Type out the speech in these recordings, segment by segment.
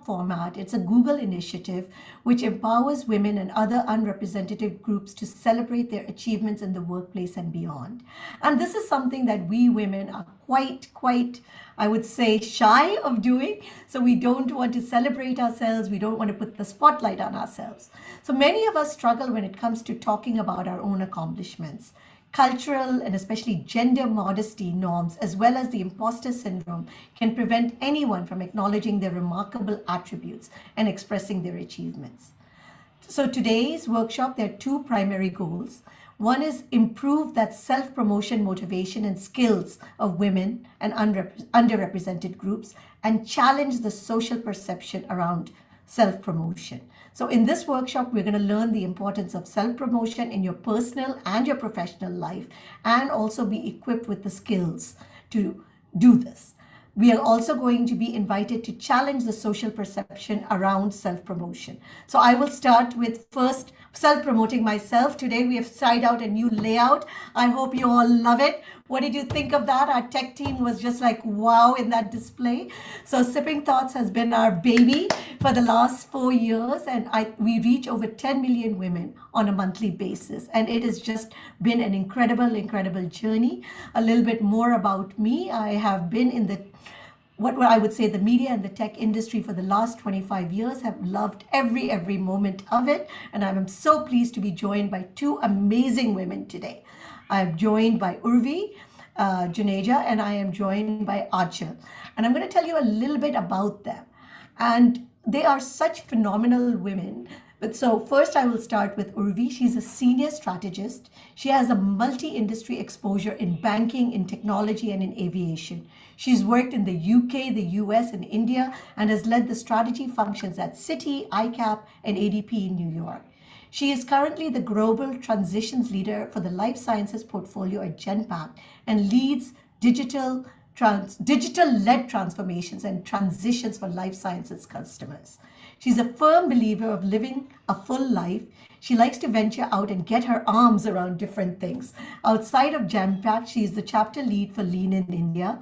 format. It's a Google initiative which empowers women and other unrepresented groups to celebrate their achievements in the workplace and beyond. And this is something that we women are quite, I would say, shy of doing. So we don't want to celebrate ourselves. We don't want to put the spotlight on ourselves. So many of us struggle when it comes to talking about our own accomplishments. Cultural and especially gender modesty norms, as well as the imposter syndrome, can prevent anyone from acknowledging their remarkable attributes and expressing their achievements. So today's workshop, there are two primary goals. One is improve that self-promotion motivation and skills of women and underrepresented groups, and challenge the social perception around self-promotion. So in this workshop, we're going to learn the importance of self-promotion in your personal and your professional life, and also be equipped with the skills to do this. We are also going to be invited to challenge the social perception around self-promotion. So I will start with first self-promoting myself. Today we have tried out a new layout. I hope you all love it. What did you think of that? Our tech team was just like, wow, in that display. So Sipping Thoughts has been our baby for the last 4 years, and we reach over 10 million women on a monthly basis. And it has just been an incredible journey. A little bit more about me. I have been in the what I would say the media and the tech industry for the last 25 years, have loved every moment of it. And I'm so pleased to be joined by two amazing women today. I'm joined by Urvi Juneja, and I am joined by Achal. And I'm going to tell you a little bit about them. And they are such phenomenal women. But so first I will start with Urvi. She's a senior strategist. She has a multi-industry exposure in banking, in technology, and in aviation. She's worked in the UK, the US, and India, and has led the strategy functions at Citi, ICAP, and ADP in New York. She is currently the global transitions leader for the life sciences portfolio at Genpact, and leads digital-led transformations and transitions for life sciences customers. She's a firm believer of living a full life. She likes to venture out and get her arms around different things. Outside of Genpact, she is the chapter lead for Lean in India,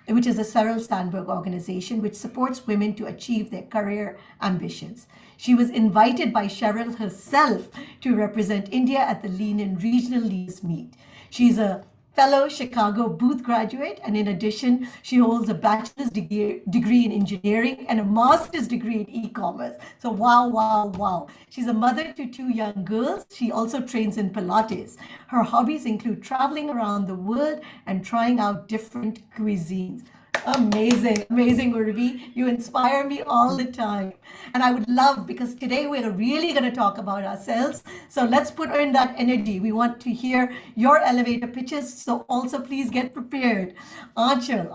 which is a Sheryl Sandberg organization which supports women to achieve their career ambitions. She was invited by Sheryl herself to represent India at the Lean in Regional Leaders Meet. She's a fellow Chicago Booth graduate, and in addition, she holds a bachelor's degree in engineering and a master's degree in e-commerce. So wow. She's a mother to 2 young girls. She also trains in Pilates. Her hobbies include traveling around the world and trying out different cuisines. Amazing, Urvi. You inspire me all the time. And I would love, because today we're really going to talk about ourselves. So let's put in that energy. We want to hear your elevator pitches. So also please get prepared. Achal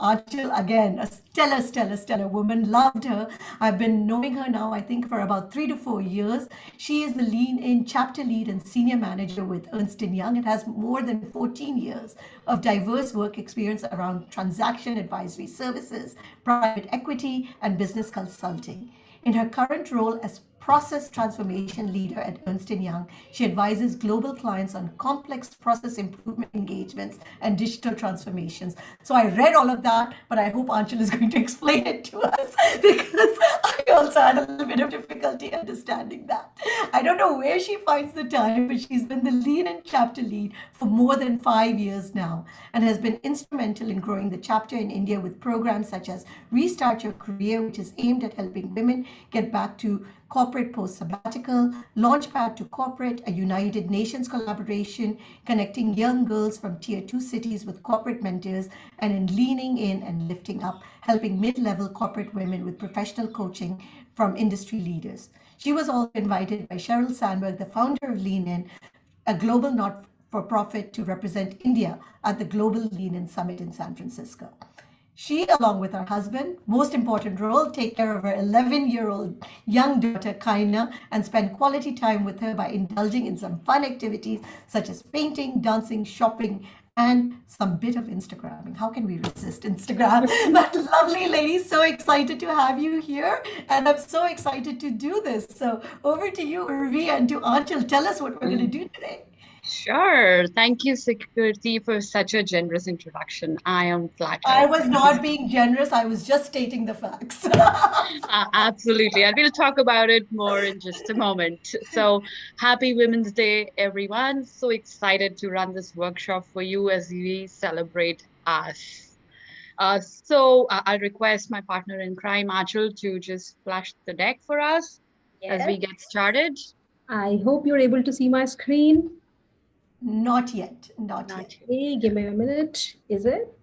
again, a stellar woman. Loved her. I've been knowing her now, I think, for about 3 to 4 years. She is the Lean In chapter lead and senior manager with Ernst & Young. It has more than 14 years of diverse work experience around transaction advisory services, private equity, and business consulting. In her current role as process transformation leader at Ernst & Young, she advises global clients on complex process improvement engagements and digital transformations. So I read all of that, but I hope Anshul is going to explain it to us, because I also had a little bit of difficulty understanding that. I don't know where she finds the time, but she's been the Lean In chapter lead for more than 5 years now, and has been instrumental in growing the chapter in India with programs such as Restart Your Career, which is aimed at helping women get back to corporate post-sabbatical, Launchpad to Corporate, a United Nations collaboration connecting young girls from Tier 2 cities with corporate mentors, and in Leaning In and Lifting Up, helping mid-level corporate women with professional coaching from industry leaders. She was also invited by Sheryl Sandberg, the founder of Lean In, a global not-for-profit, to represent India at the Global Lean In Summit in San Francisco. She, along with her husband, most important role, take care of her 11-year-old young daughter, Kaina, and spend quality time with her by indulging in some fun activities such as painting, dancing, shopping, and some bit of Instagramming. How can we resist Instagram? But lovely ladies, so excited to have you here, and I'm so excited to do this. So over to you, Urvi, and to Anchal. Tell us what we're going to do today. Sure. Thank you, Security, for such a generous introduction. I am I flattered. was Thank you. not being generous. I was just stating the facts. Absolutely. And we'll talk about it more in just a moment. So, happy Women's Day, everyone. So excited to run this workshop for you as we celebrate us. I'll request my partner in crime, Achal, to just flash the deck for us as Yes. we get started. I hope you're able to see my screen. Not yet. Not yet. Not yet. Hey, give me a minute. Is it?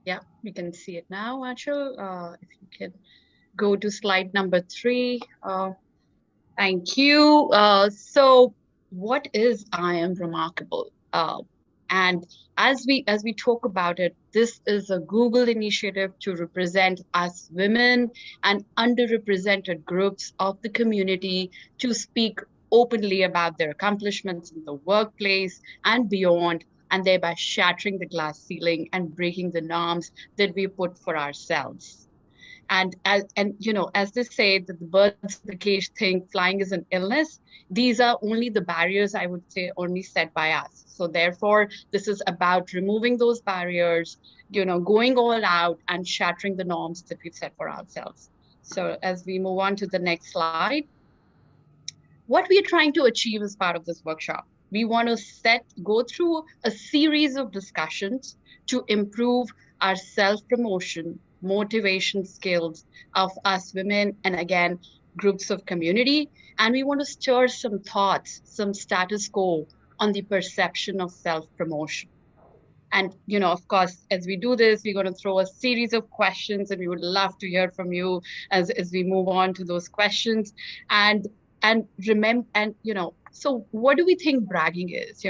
Yeah, we can see it now, Achal. If you can go to slide number 3. Thank you. So, what is I Am Remarkable? And as we talk about it, this is a Google initiative to represent us women and underrepresented groups of the community to speak openly about their accomplishments in the workplace and beyond, and thereby shattering the glass ceiling and breaking the norms that we put for ourselves. And as they say that the birds in the cage think flying is an illness, these are only the barriers, I would say, only set by us. So therefore, this is about removing those barriers, going all out and shattering the norms that we've set for ourselves. So as we move on to the next slide, what we are trying to achieve as part of this workshop, we want to go through a series of discussions to improve our self-promotion, motivation skills of us women, and again, groups of community. And we want to stir some thoughts, some status quo on the perception of self-promotion. And, of course, as we do this, we're going to throw a series of questions, and we would love to hear from you as we move on to those questions. And remember, so what do we think bragging is?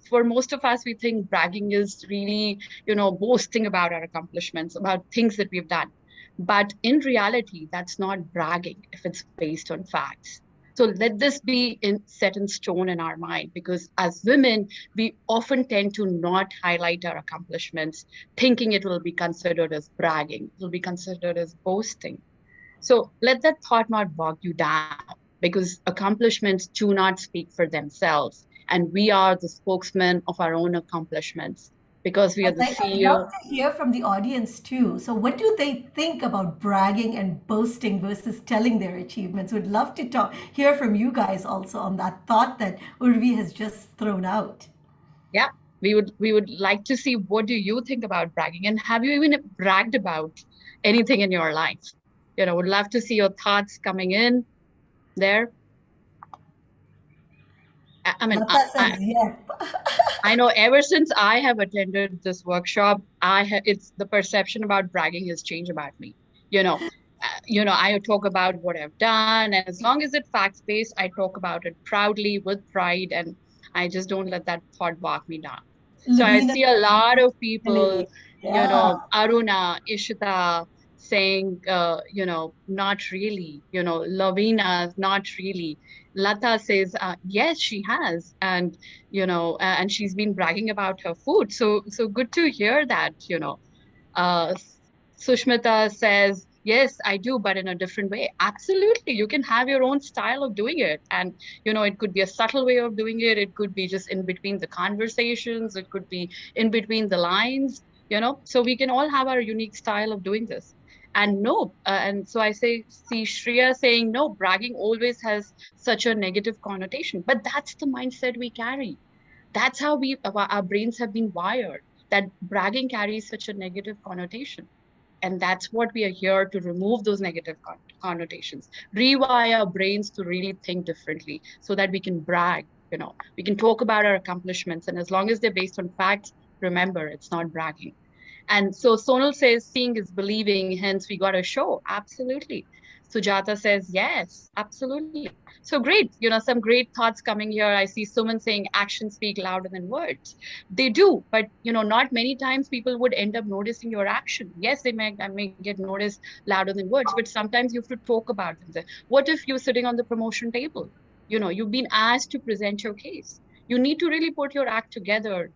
For most of us, we think bragging is really, boasting about our accomplishments, about things that we've done. But in reality, that's not bragging if it's based on facts. So let this be set in stone in our mind, because as women, we often tend to not highlight our accomplishments, thinking it will be considered as bragging, it will be considered as boasting. So let that thought not bog you down, because accomplishments do not speak for themselves. And we are the spokesman of our own accomplishments because we are the I'd love CEO. to hear from the audience too. So, what do they think about bragging and boasting versus telling their achievements? Would love to hear from you guys also on that thought that Urvi has just thrown out. Yeah, we would like to see, what do you think about bragging, and have you even bragged about anything in your life? Would love to see your thoughts coming in there. I mean, Lata says, yeah. I know ever since I have attended this workshop, it's the perception about bragging has changed about me. You know, I talk about what I've done, and as long as it's facts based, I talk about it proudly with pride, and I just don't let that thought bog me down. So I Lavina see a lot of says, people, yeah. Aruna, Ishita saying, not really, Lavina, not really. Lata says, yes, she has. And she's been bragging about her food. So good to hear that. Uh, Sushmita says, yes, I do, but in a different way. Absolutely. You can have your own style of doing it. And, it could be a subtle way of doing it. It could be just in between the conversations. It could be in between the lines, so we can all have our unique style of doing this. And no, and so I see Shreya saying, no, bragging always has such a negative connotation, but that's the mindset we carry. That's how our brains have been wired, that bragging carries such a negative connotation. And that's what we are here to remove, those negative connotations, rewire our brains to really think differently so that we can brag. We can talk about our accomplishments, and as long as they're based on facts, remember, it's not bragging. And so Sonal says, seeing is believing, hence we got a show. Absolutely. Sujata says, yes, absolutely. So great, some great thoughts coming here. I see Suman saying actions speak louder than words. They do, but not many times people would end up noticing your action. Yes, they may get noticed louder than words, but sometimes you have to talk about them. What if you're sitting on the promotion table? You've been asked to present your case. You need to really put your act together,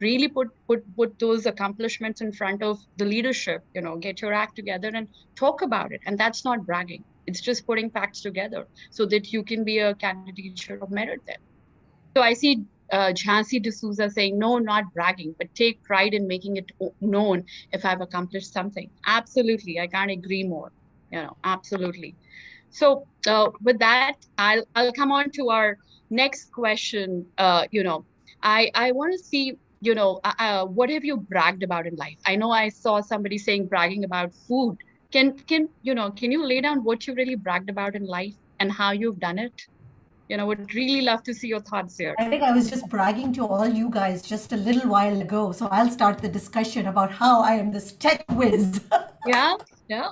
really put those accomplishments in front of the leadership, get your act together and talk about it. And that's not bragging. It's just putting facts together so that you can be a candidature of merit there. So I see Jhansi D'Souza saying, no, not bragging, but take pride in making it known if I've accomplished something. Absolutely. I can't agree more. Absolutely. So with that, I'll come on to our next question. I want to see, what have you bragged about in life? I know I saw somebody saying bragging about food. Can you lay down what you really bragged about in life and how you've done it? Would really love to see your thoughts here. I think I was just bragging to all you guys just a little while ago. So I'll start the discussion about how I am this tech whiz. Yeah, yeah.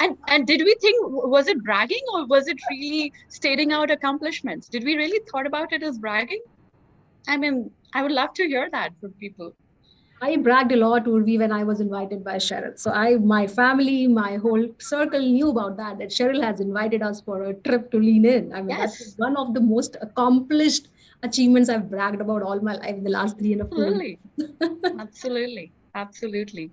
And did we think, was it bragging or was it really stating out accomplishments? Did we really thought about it as bragging? I mean, I would love to hear that from people. I bragged a lot, Urvi, when I was invited by Cheryl. So my family, my whole circle knew about that Cheryl has invited us for a trip to Lean In. I mean, Yes. that's one of the most accomplished achievements I've bragged about all my life in the last 3.5 years. Absolutely. Absolutely.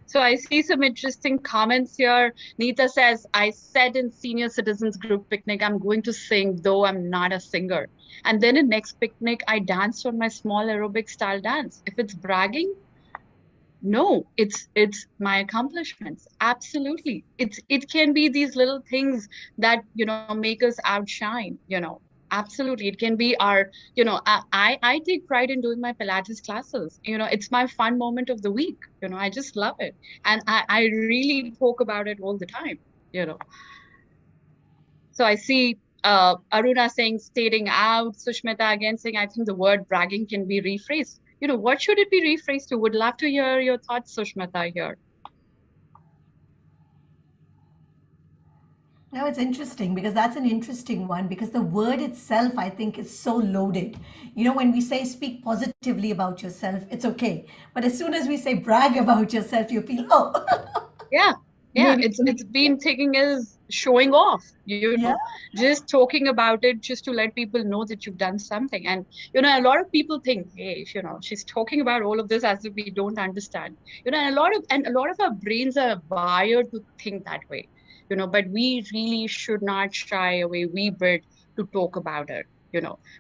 So I see some interesting comments here. Neeta says, I said in senior citizens group picnic, I'm going to sing, though I'm not a singer. And then in next picnic, I danced on my small aerobic style dance. If it's bragging, no, it's my accomplishments. Absolutely. It can be these little things that, make us outshine, Absolutely. It can be our, I take pride in doing my Pilates classes. It's my fun moment of the week. I just love it. And I really talk about it all the time, So I see Aruna saying, stating out, Sushmita again saying, I think the word bragging can be rephrased. What should it be rephrased to? Would love to hear your thoughts, Sushmita, here. No, it's interesting because that's an interesting one because the word itself, I think, is so loaded. When we say speak positively about yourself, it's okay. But as soon as we say brag about yourself, you feel, oh. Yeah. It's been taken as showing off, just talking about it just to let people know that you've done something. And, a lot of people think, hey, she's talking about all of this as if we don't understand, and a lot of our brains are wired to think that way, but we really should not shy away we bit to talk about it.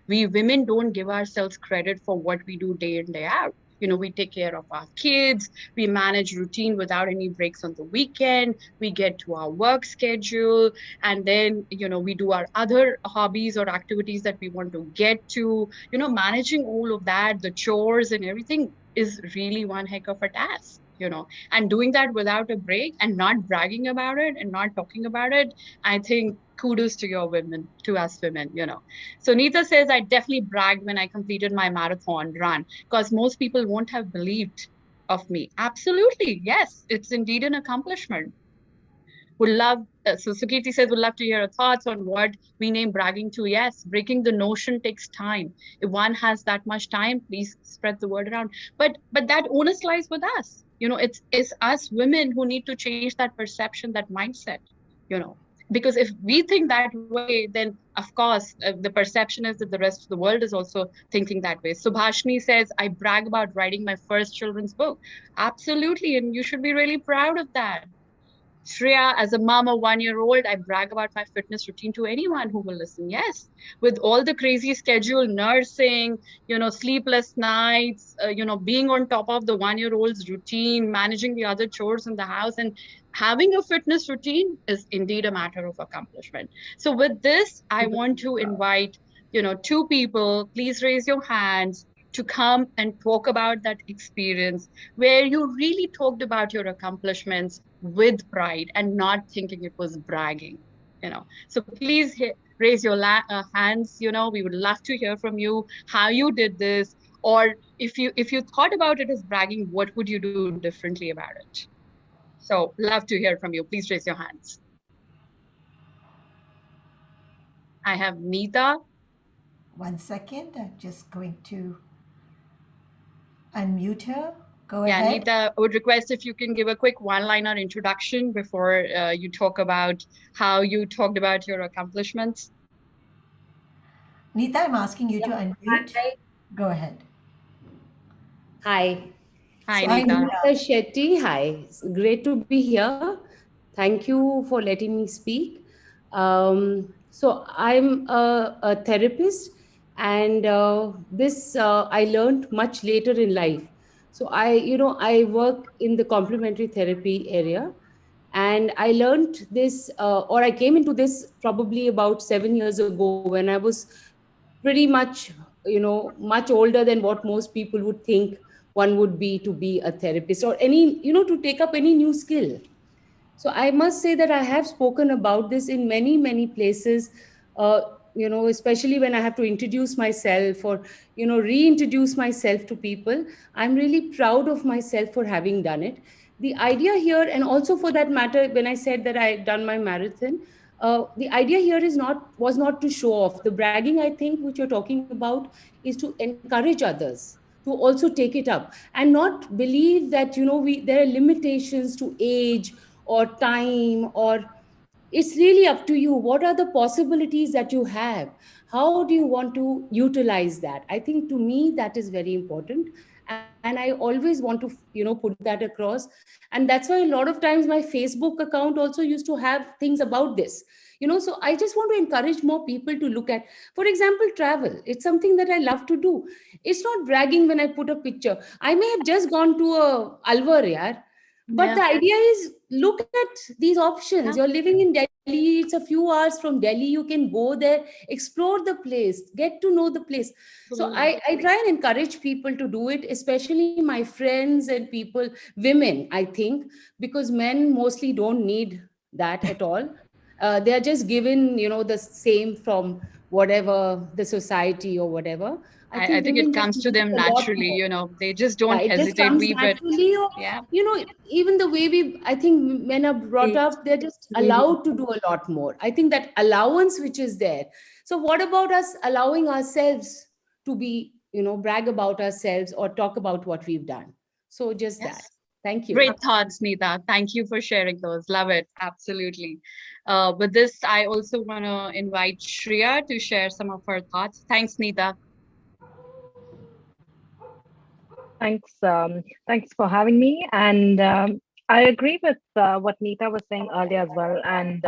We women don't give ourselves credit for what we do day in, day out. We take care of our kids, we manage routine without any breaks on the weekend, we get to our work schedule, and then, we do our other hobbies or activities that we want to get to. Managing all of that, the chores and everything is really one heck of a task, and doing that without a break and not bragging about it and not talking about it, I think kudos to us women, So Neeta says, I definitely bragged when I completed my marathon run because most people won't have believed of me. Absolutely. Yes, it's indeed an accomplishment. So Sukirti says, would love to hear your thoughts on what we name bragging to. Yes, breaking the notion takes time. If one has that much time, please spread the word around. But that onus lies with us. It's us women who need to change that perception, that mindset, because if we think that way, then of course the perception is that the rest of the world is also thinking that way. Subhashini says, I brag about writing my first children's book. Absolutely. And you should be really proud of that. Shreya, as a mom of 1-year-old, I brag about my fitness routine to anyone who will listen. Yes, with all the crazy schedule, nursing, sleepless nights, being on top of the 1-year-old's routine, managing the other chores in the house, and having a fitness routine is indeed a matter of accomplishment. So with this, I want to invite, 2 people, please raise your hands to come and talk about that experience where you really talked about your accomplishments with pride and not thinking it was bragging, So please raise your hands, we would love to hear from you, how you did this, or if you thought about it as bragging, what would you do differently about it? So love to hear from you. Please raise your hands. I have Neeta. 1 second. I'm just going to unmute her. Go Yeah, ahead. Neeta, I would request if you can give a quick one-liner introduction before you talk about how you talked about your accomplishments. Neeta, I'm asking you to unmute. Hi. Go ahead. Hi. Hi, So Neeta. I'm Neeta Shetty. Hi. It's great to be here. Thank you for letting me speak. So I'm a therapist, and this I learned much later in life. So I work in the complementary therapy area, and I learned this, or I came into this probably about 7 years ago, when I was pretty much, much older than what most people would think one would be to be a therapist, or to take up any new skill. So I must say that I have spoken about this in many, many places, especially when I have to introduce myself, or, reintroduce myself to people. I'm really proud of myself for having done it. The idea here, and also for that matter, when I said that I had done my marathon, the idea here was not to show off. The bragging, I think, which you're talking about, is to encourage others to also take it up, and not believe that, there are limitations to age or time, or it's really up to you. What are the possibilities that you have? How do you want to utilize that? I think, to me, that is very important, and I always want to put that across. And that's why a lot of times my Facebook account also used to have things about this. So I just want to encourage more people to look at, for example, travel. It's something that I love to do. It's not bragging when I put a picture. I may have just gone to a Alvar, yaar, but Yeah. the idea is, look at these options. Yeah. You're living in Delhi, it's a few hours from Delhi. You can go there, explore the place, get to know the place. So Absolutely. I try and encourage people to do it, especially my friends and people, women, I think, because men mostly don't need that at all. They are just given, the same from whatever the society or whatever. I I think think it women just comes to need it them a lot naturally, more. they just Yeah, don't it just hesitate. comes We, but naturally. Or, yeah, even the way I think men are brought Great. up, they're just The way we allowed to do a lot more. I think that allowance which is there. So what about us allowing ourselves to be, brag about ourselves or talk about what we've done? So just that. yes. Thank you. Great thoughts, Neeta. Thank you for sharing those. Love it. Absolutely. With this, I also want to invite Shreya to share some of her thoughts. Thanks, Neeta. Thanks for having me. And I agree with what Neeta was saying earlier as well, and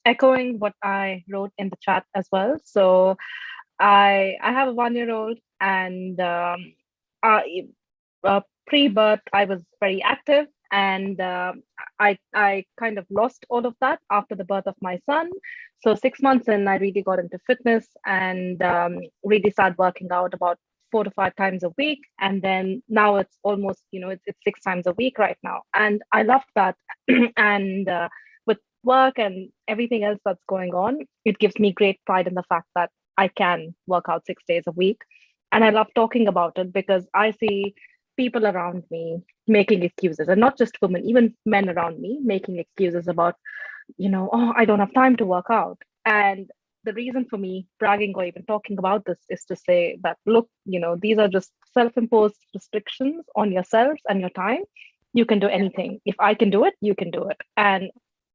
echoing what I wrote in the chat as well. So I have a 1 year old, and I, pre-birth I was very active, and I kind of lost all of that after the birth of my son. So 6 months in, I really got into fitness, and really started working out about 4 to 5 times a week. And then now it's almost, it's 6 times a week right now, and I love that. And with work and everything else that's going on, it gives me great pride in the fact that I can work out 6 days a week. And I love talking about it because I see people around me making excuses, and not just women, even men around me making excuses about, oh, I don't have time to work out. And the reason for me bragging or even talking about this is to say that, look, these are just self-imposed restrictions on yourselves and your time. You can do Yeah. anything. If I can do it, you can do it. And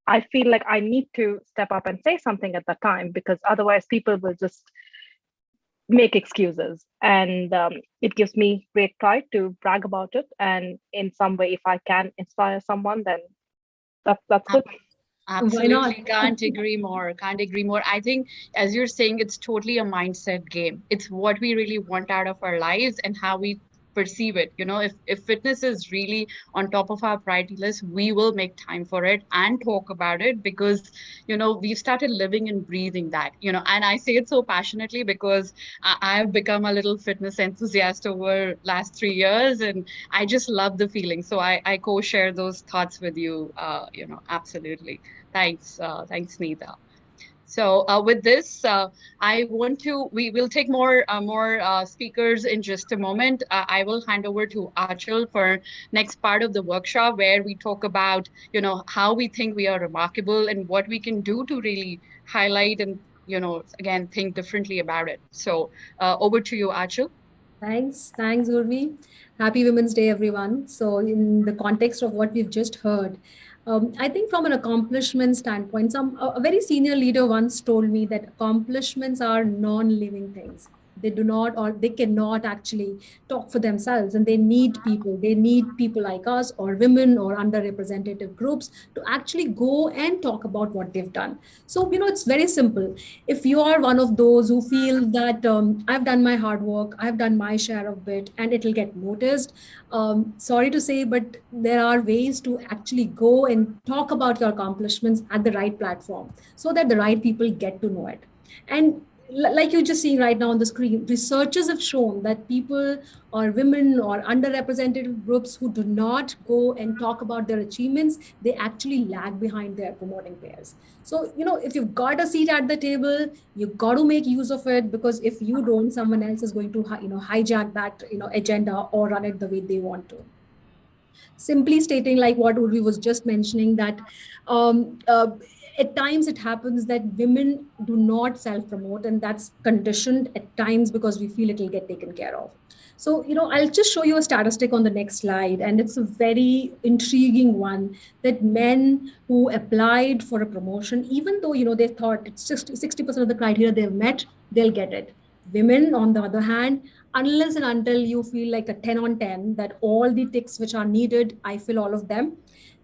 I feel like I need to step up and say something at that time, because otherwise people will just make excuses. And it gives me great pride to brag about it. And in some way, if I can inspire someone, then that's good. Why not? Absolutely. Can't agree more. Can't agree more. I think, as you're saying, it's totally a mindset game. It's what we really want out of our lives and how we perceive it. If fitness is really on top of our priority list, we will make time for it and talk about it, because, we've started living and breathing that, and I say it so passionately because I've become a little fitness enthusiast over last 3 years, and I just love the feeling. So I co-share those thoughts with you, absolutely. Thanks, Neeta. So with this, I want to. We will take more speakers in just a moment. I will hand over to Achal for next part of the workshop, where we talk about how we think we are remarkable and what we can do to really highlight and again think differently about it. So over to you, Achal. Thanks, Urvi. Happy Women's Day, everyone. So, in the context of what we've just heard, I think from an accomplishment standpoint, a very senior leader once told me that accomplishments are non-living things. They do not, or they cannot actually talk for themselves, and they need people. They need people like us, or women, or underrepresented groups, to actually go and talk about what they've done. So, it's very simple. If you are one of those who feel that I've done my hard work, I've done my share of it, and it'll get noticed, sorry to say, but there are ways to actually go and talk about your accomplishments at the right platform, so that the right people get to know it. And like you're just seeing right now on the screen, researchers have shown that people, or women, or underrepresented groups who do not go and talk about their achievements, they actually lag behind their promoting peers. So, if you've got a seat at the table, you've got to make use of it, because if you don't, someone else is going to, hijack that, agenda, or run it the way they want to. Simply stating, like what Urvi was just mentioning, that at times it happens that women do not self-promote, and that's conditioned at times because we feel it will get taken care of. So, I'll just show you a statistic on the next slide, and it's a very intriguing one, that men who applied for a promotion, even though, they thought it's just 60% of the criteria they've met, they'll get it. Women, on the other hand, unless and until you feel like a 10 on 10, that all the ticks which are needed, I fill all of them,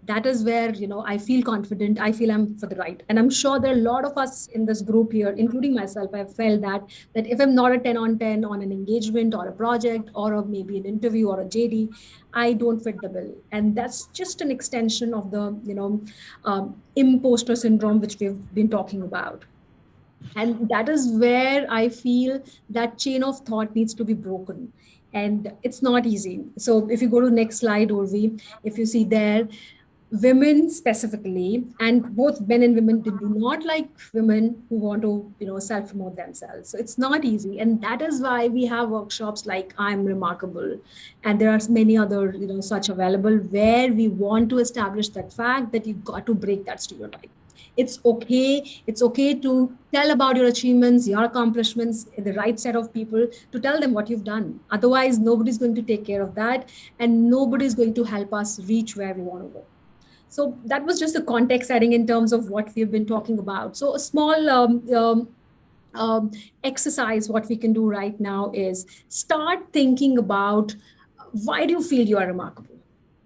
that is where, I feel confident, I feel I'm for the right. And I'm sure there are a lot of us in this group here, including myself, I've felt that if I'm not a 10 on 10 on an engagement or a project or maybe an interview or a JD, I don't fit the bill. And that's just an extension of the, imposter syndrome, which we've been talking about. And that is where I feel that chain of thought needs to be broken. And it's not easy. So if you go to the next slide, Urvi, if you see there, women specifically, and both men and women, they do not like women who want to, self-promote themselves. So it's not easy. And that is why we have workshops like IamRemarkable. And there are many other, such available, where we want to establish that fact that you've got to break that stereotype. It's okay. It's okay to tell about your achievements, your accomplishments, the right set of people to tell them what you've done. Otherwise, nobody's going to take care of that, and nobody's going to help us reach where we want to go. So that was just the context setting in terms of what we've been talking about. So a small exercise, what we can do right now is start thinking about, why do you feel you are remarkable?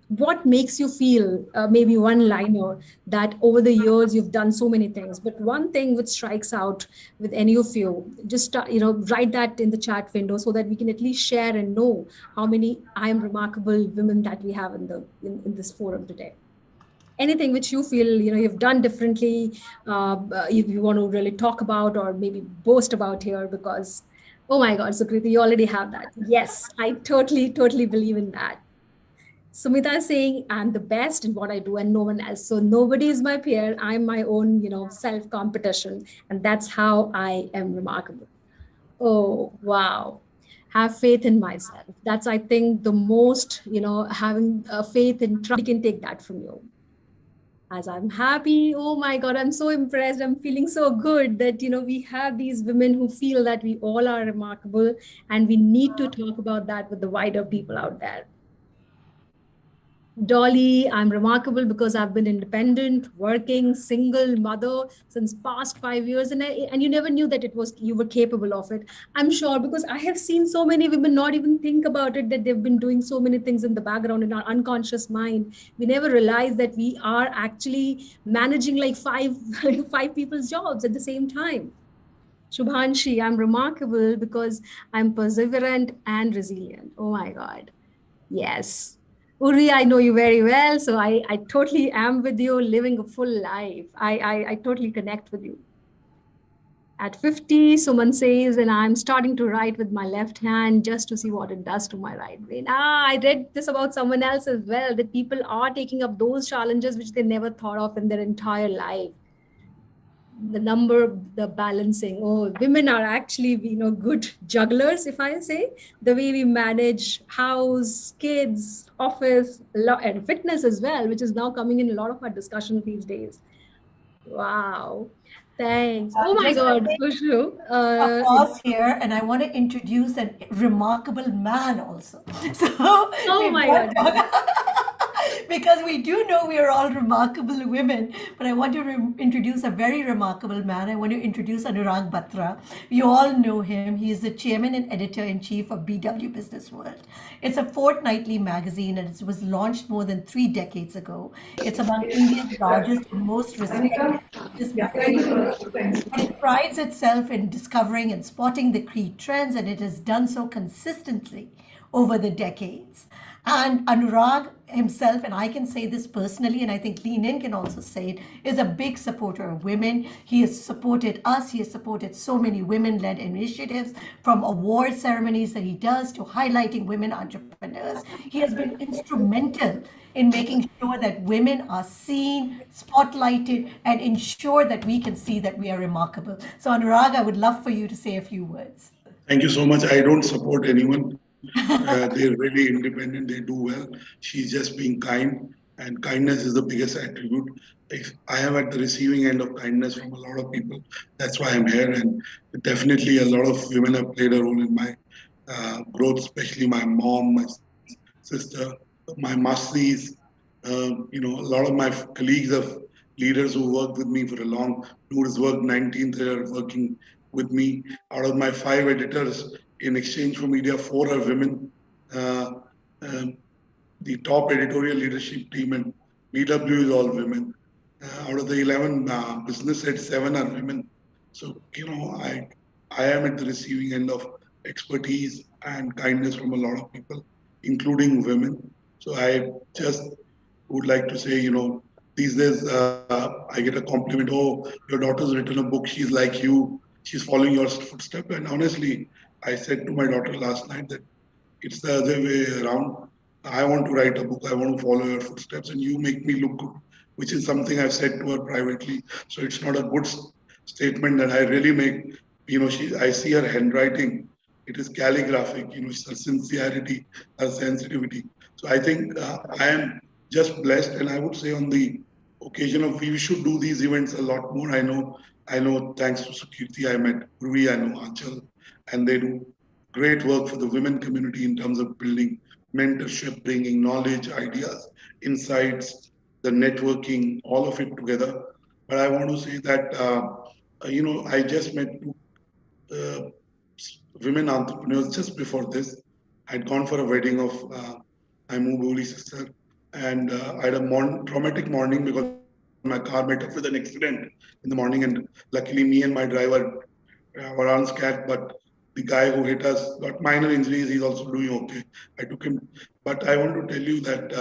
What makes you feel, maybe one liner, that over the years you've done so many things, but one thing which strikes out with any of you, just write that in the chat window, so that we can at least share and know how many I am remarkable women that we have in this forum today. Anything which you feel you've done differently, you want to really talk about or maybe boast about here, because oh my God, Sukriti, you already have that. Yes, I totally believe in that. Sumita is saying, I'm the best in what I do and no one else. So nobody is my peer. I'm my own, self-competition. And that's how I am remarkable. Oh, wow. Have faith in myself. That's, I think, the most, having faith in trust. Can take that from you. As I'm happy, oh my God, I'm so impressed. I'm feeling so good that, we have these women who feel that we all are remarkable, and we need to talk about that with the wider people out there. Dolly, I'm remarkable because I've been independent, working, single, mother since past 5 years. And you never knew that you were capable of it. I'm sure, because I have seen so many women not even think about it, that they've been doing so many things in the background in our unconscious mind. We never realize that we are actually managing like five people's jobs at the same time. Shubhanshi, I'm remarkable because I'm perseverant and resilient. Oh my God. Yes. Uri, I know you very well, so I totally am with you, living a full life. I totally connect with you. At 50, Suman says, and I'm starting to write with my left hand just to see what it does to my right brain. I read this about someone else as well, that people are taking up those challenges which they never thought of in their entire life. The balancing. Oh, women are actually, good jugglers, if I say. The way we manage house, kids, office, and fitness as well, which is now coming in a lot of our discussions these days. Wow. Thanks. Oh my God, Khushu. A pause here, and I want to introduce a remarkable man also. So, oh my God. because we do know we are all remarkable women. But I want to introduce a very remarkable man. I want to introduce Anurag Batra. You all know him. He is the chairman and editor in chief of BW Business World. It's a fortnightly magazine and it was launched more than 3 decades ago. It's among India's largest and most respected business magazines. And it prides itself in discovering and spotting the key trends, and it has done so consistently over the decades. And Anurag himself, and I can say this personally, and I think Lean In can also say it, is a big supporter of women. He has supported us. He has supported so many women-led initiatives, from award ceremonies that he does to highlighting women entrepreneurs. He has been instrumental in making sure that women are seen, spotlighted, and ensure that we can see that we are remarkable. So Anurag, I would love for you to say a few words. Thank you so much. I don't support anyone. They're really independent. They do well. She's just being kind, and kindness is the biggest attribute. If I am at the receiving end of kindness from a lot of people, that's why I'm here. And definitely, a lot of women have played a role in my growth, especially my mom, my sister, my masis. A lot of my colleagues of leaders who worked with me for a long, who has worked 19th year working with me. Out of my 5 editors, in exchange for media, 4 are women. Uh, um, the top editorial leadership team and BW is all women. Out of the 11 business heads, 7 are women. So, I am at the receiving end of expertise and kindness from a lot of people, including women. So I just would like to say, these days I get a compliment, oh, your daughter's written a book, she's like you, she's following your footsteps. And honestly, I said to my daughter last night that it's the other way around. I want to write a book, I want to follow your footsteps, and you make me look good, which is something I've said to her privately. So it's not a good statement that I really make. I see her handwriting. It is calligraphic, it's her sincerity, her sensitivity. So I think I am just blessed, and I would say on the occasion of we should do these events a lot more. I know. Thanks to Sukirti, I met Ruhi, I know Achal, and they do great work for the women community in terms of building mentorship, bringing knowledge, ideas, insights, the networking, all of it together. But I want to say that I just met 2 women entrepreneurs just before this. I'd gone for a wedding of my Muboli sister, and I had a traumatic morning because my car met up with an accident in the morning, and luckily me and my driver were unscathed, but the guy who hit us got minor injuries. He's also doing okay. I took him, but I want to tell you that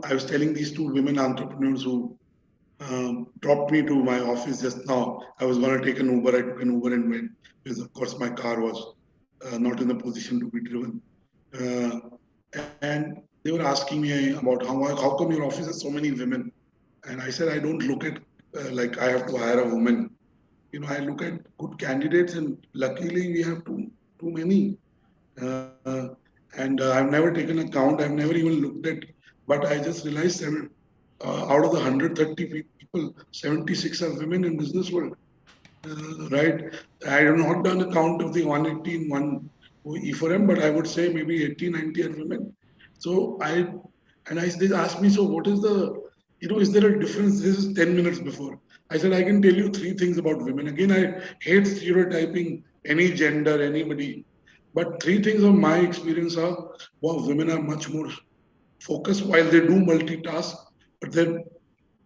I was telling these 2 women entrepreneurs who dropped me to my office just now. I was going to take an Uber. I took an Uber and went because, of course, my car was not in a position to be driven. And they were asking me about how come your office has so many women. And I said, I don't look at like I have to hire a woman. I look at good candidates, and luckily we have too many. Uh, and I've never taken account. I've never even looked at, but I just realized out of the 130 people, 76 are women in business world. Right? I have not done a count of the 118, one E4M, but I would say maybe 80, 90 are women. So they asked me, so what is is there a difference? This is 10 minutes before. I said, I can tell you 3 things about women. Again, I hate stereotyping any gender, anybody. But 3 things of my experience are, wow, women are much more focused while they do multitask, but they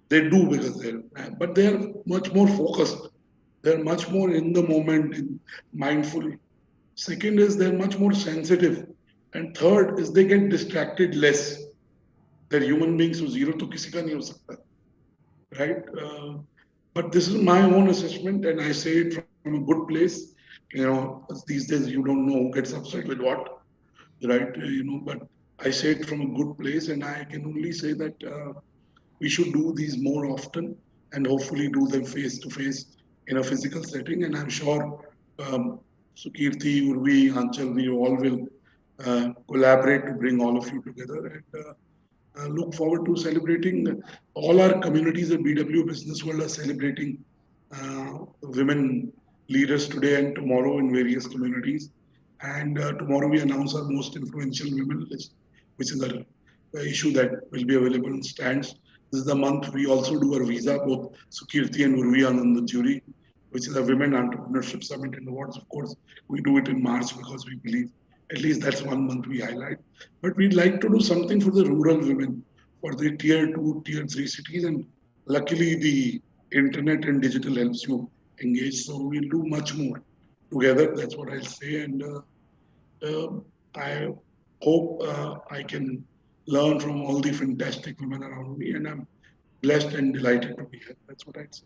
do because but they are much more focused. They're much more in the moment, mindful. Second is they're much more sensitive. And third is they get distracted less. They're human beings, so zero to kisi ka nahi ho sakta. Right? But this is my own assessment, and I say it from a good place. These days you don't know who gets upset with what, right? But I say it from a good place, and I can only say that we should do these more often, and hopefully do them face to face in a physical setting. And I'm sure Sukirti, Urvi, Anchal, we all will collaborate to bring all of you together, and look forward to celebrating. All our communities at BW Business World are celebrating women leaders today and tomorrow in various communities. And tomorrow we announce our most influential women list, which is a issue that will be available in stands. This is the month we also do our visa, both Sukirti and Urvi are on the jury, which is a Women Entrepreneurship Summit and Awards. Of course, we do it in March because we believe at least that's 1 month we highlight. But we'd like to do something for the rural women, for the tier 2, tier 3 cities. And luckily, the internet and digital helps you engage. So we'll do much more together. That's what I'll say. And I hope I can learn from all the fantastic women around me. And I'm blessed and delighted to be here. That's what I'd say.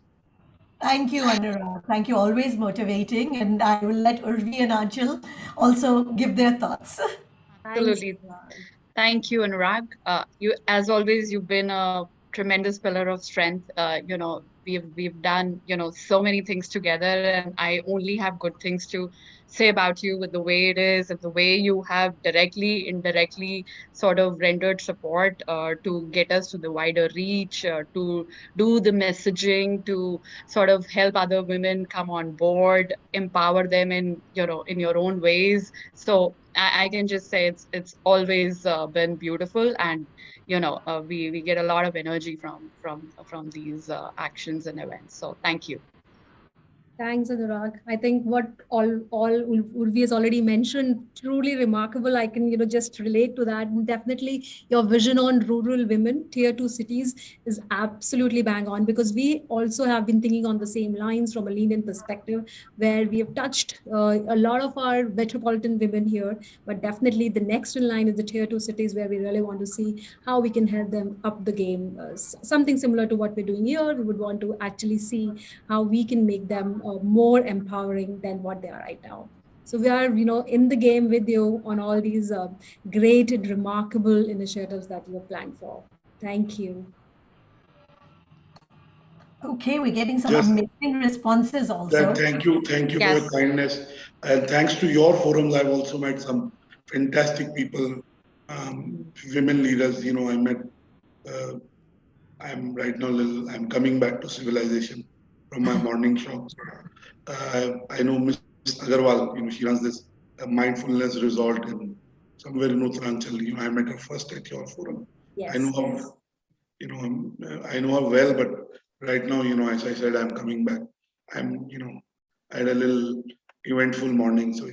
Thank you, Anurag. Thank you. Always motivating. And I will let Urvi and Anchal also give their thoughts. Thanks. Absolutely. Thank you, Anurag. You, as always, you've been a tremendous pillar of strength. We've done, so many things together, and I only have good things to say about you with the way it is and the way you have directly, indirectly sort of rendered support to get us to the wider reach, to do the messaging, to sort of help other women come on board, empower them in, in your own ways. So I can just say it's always been beautiful, and we get a lot of energy from these actions and events. So thank you. Thanks, Anurag. I think what all Urvi has already mentioned, truly remarkable. I can, just relate to that. And definitely your vision on rural women, tier 2 cities is absolutely bang on, because we also have been thinking on the same lines from a lean-in perspective, where we have touched a lot of our metropolitan women here, but definitely the next in line is the tier 2 cities, where we really want to see how we can help them up the game. Something similar to what we're doing here. We would want to actually see how we can make them more empowering than what they are right now. So we are, in the game with you on all these great and remarkable initiatives that you have planned for. Thank you. Okay, we're getting some amazing responses also. Thank you for your kindness. And thanks to your forums, I've also met some fantastic people, women leaders. I met, I'm right now, I'm coming back to civilization from my morning show. I know Ms. Agarwal, she runs this mindfulness resort in somewhere in Uttaranchal. I met her first at your forum. Yes. I know her, I know her well, but right now, as I said, I'm coming back. I had a little eventful morning, so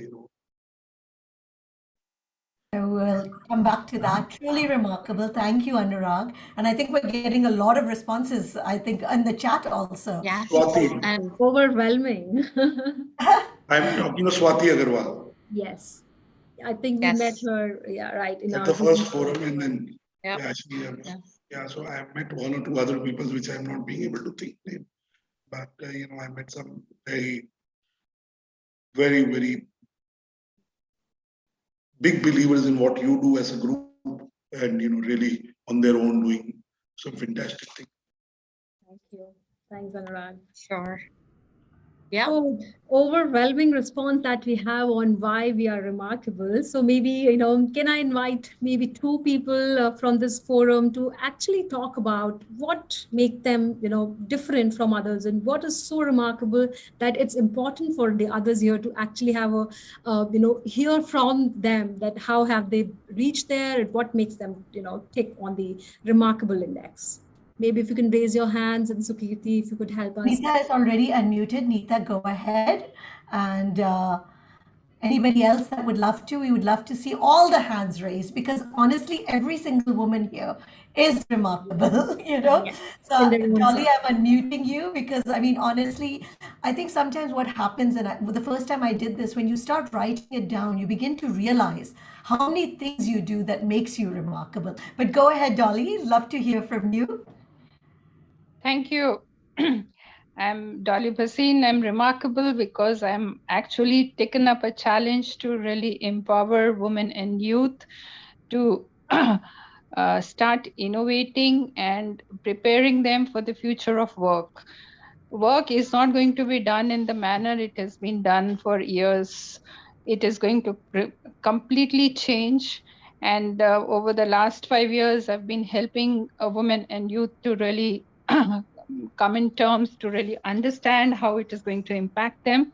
We'll come back to that. Truly remarkable. Thank you, Anurag. And I think we're getting a lot of responses, I think, in the chat also. Yeah. Swati. And Overwhelming. I'm talking to Swati Agarwal. Yes. I think we met her, right. At the first forum, and then, so I met 1 or 2 other people, which I'm not being able to think name. But, I met some very, very, very big believers in what you do as a group, and really on their own doing some fantastic things. Thank you. Thanks, Anurag. Sure. Yeah. So overwhelming response that we have on why we are remarkable. So maybe, can I invite maybe 2 people from this forum to actually talk about what make them, different from others, and what is so remarkable that it's important for the others here to actually have hear from them that how have they reached there and what makes them, tick on the remarkable index. Maybe if you can raise your hands, and Sukirti, if you could help us. Neeta is already unmuted. Neeta, go ahead. And anybody else that would love to, we would love to see all the hands raised, because honestly, every single woman here is remarkable, Yes. So Dolly, I'm unmuting you, because honestly, I think sometimes what happens, and the first time I did this, when you start writing it down, you begin to realize how many things you do that makes you remarkable. But go ahead, Dolly, love to hear from you. Thank you. I'm Dolly Bhasin. I'm remarkable because I'm actually taken up a challenge to really empower women and youth to start innovating and preparing them for the future of work. Work is not going to be done in the manner it has been done for years. It is going to completely change. And over the last 5 years, I've been helping women and youth to really come in terms to really understand how it is going to impact them.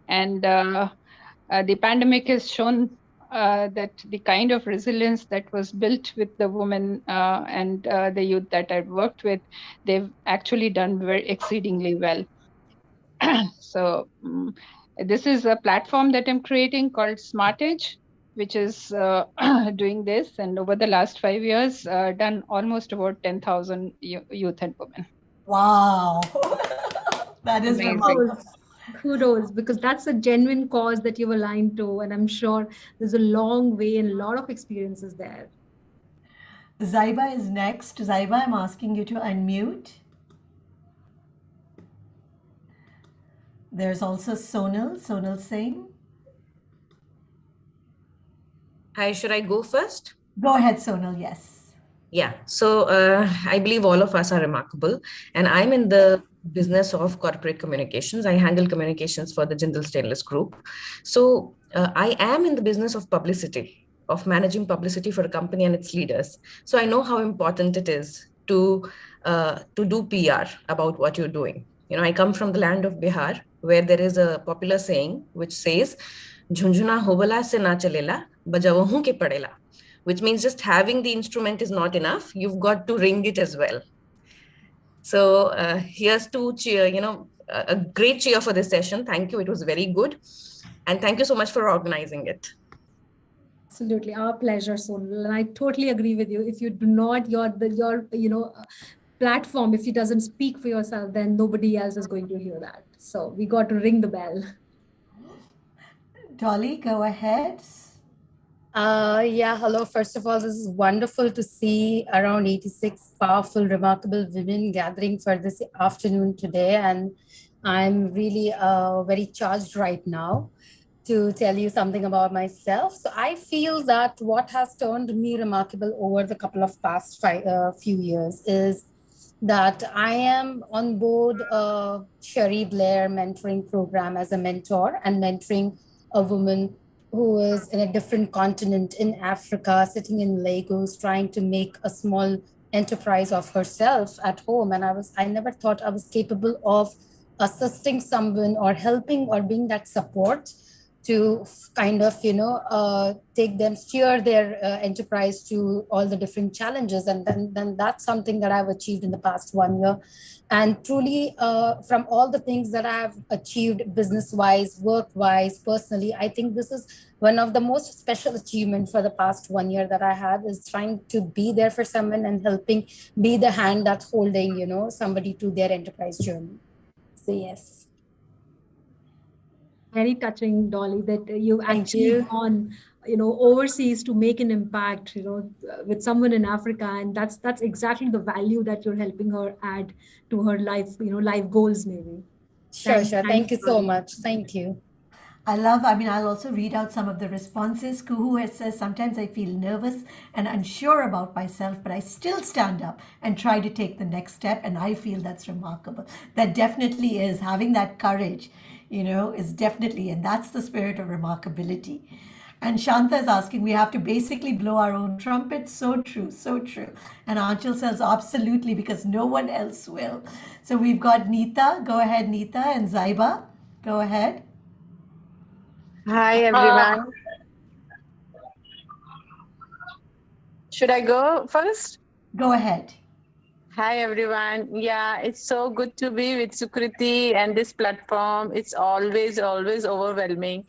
And the pandemic has shown that the kind of resilience that was built with the women and the youth that I've worked with, they've actually done very exceedingly well. So this is a platform that I'm creating called SmartEdge, which is doing this. And over the last 5 years, done almost about 10,000 youth and women. Wow. That is Amazing. remarkable. Kudos, because that's a genuine cause that you've aligned to. And I'm sure there's a long way and a lot of experiences there. Zaiba is next. Zaiba, I'm asking you to unmute. There's also Sonal Singh. Hi, should I go first? Go ahead, Sonal, yes. Yeah, so I believe all of us are remarkable, and I'm in the business of corporate communications. I handle communications for the Jindal Stainless Group. So I am in the business of publicity, of managing publicity for a company and its leaders. So I know how important it is to do PR about what you're doing. You know, I come from the land of Bihar, where there is a popular saying which says, "Jhunjhuna hobala se na chalela, bajavahu ke padela," which means just having the instrument is not enough. You've got to ring it as well. So here's to cheer, a great cheer for this session. Thank you. It was very good. And thank you so much for organizing it. Absolutely, our pleasure, Sonal. And I totally agree with you. If you do not, your platform, if it doesn't speak for yourself, then nobody else is going to hear that. So we got to ring the bell. Dolly, go ahead. Yeah, hello. First of all, this is wonderful to see around 86 powerful, remarkable women gathering for this afternoon today. And I'm really very charged right now to tell you something about myself. So I feel that what has turned me remarkable over the couple of past few years is that I am on board a Sherry Blair mentoring program as a mentor and mentoring a woman who is in a different continent in Africa, sitting in Lagos, trying to make a small enterprise of herself at home. And I never thought I was capable of assisting someone or helping or being that support to kind of, take them, steer their enterprise to all the different challenges. And then that's something that I've achieved in the past 1 year. And truly, from all the things that I've achieved business-wise, work-wise, personally, I think this is one of the most special achievements for the past 1 year that I have, is trying to be there for someone and helping be the hand that's holding, somebody to their enterprise journey. So yes. Very touching, Dolly, that you've actually gone, overseas to make an impact, with someone in Africa. And that's exactly the value that you're helping her add to her life, life goals maybe. Sure. Thank you so much. Thank you. I'll also read out some of the responses. Kuhu says, sometimes I feel nervous and unsure about myself, but I still stand up and try to take the next step. And I feel that's remarkable. That definitely is, having that courage, is definitely, and that's the spirit of remarkability. And Shanta is asking, we have to basically blow our own trumpet. So true, so true. And Anchal says, absolutely, because no one else will. So we've got Neeta. Go ahead, Neeta. And Zaiba, go ahead. Hi, everyone. Should I go first? Go ahead. Hi, everyone. Yeah, it's so good to be with Sukriti and this platform. It's always overwhelming.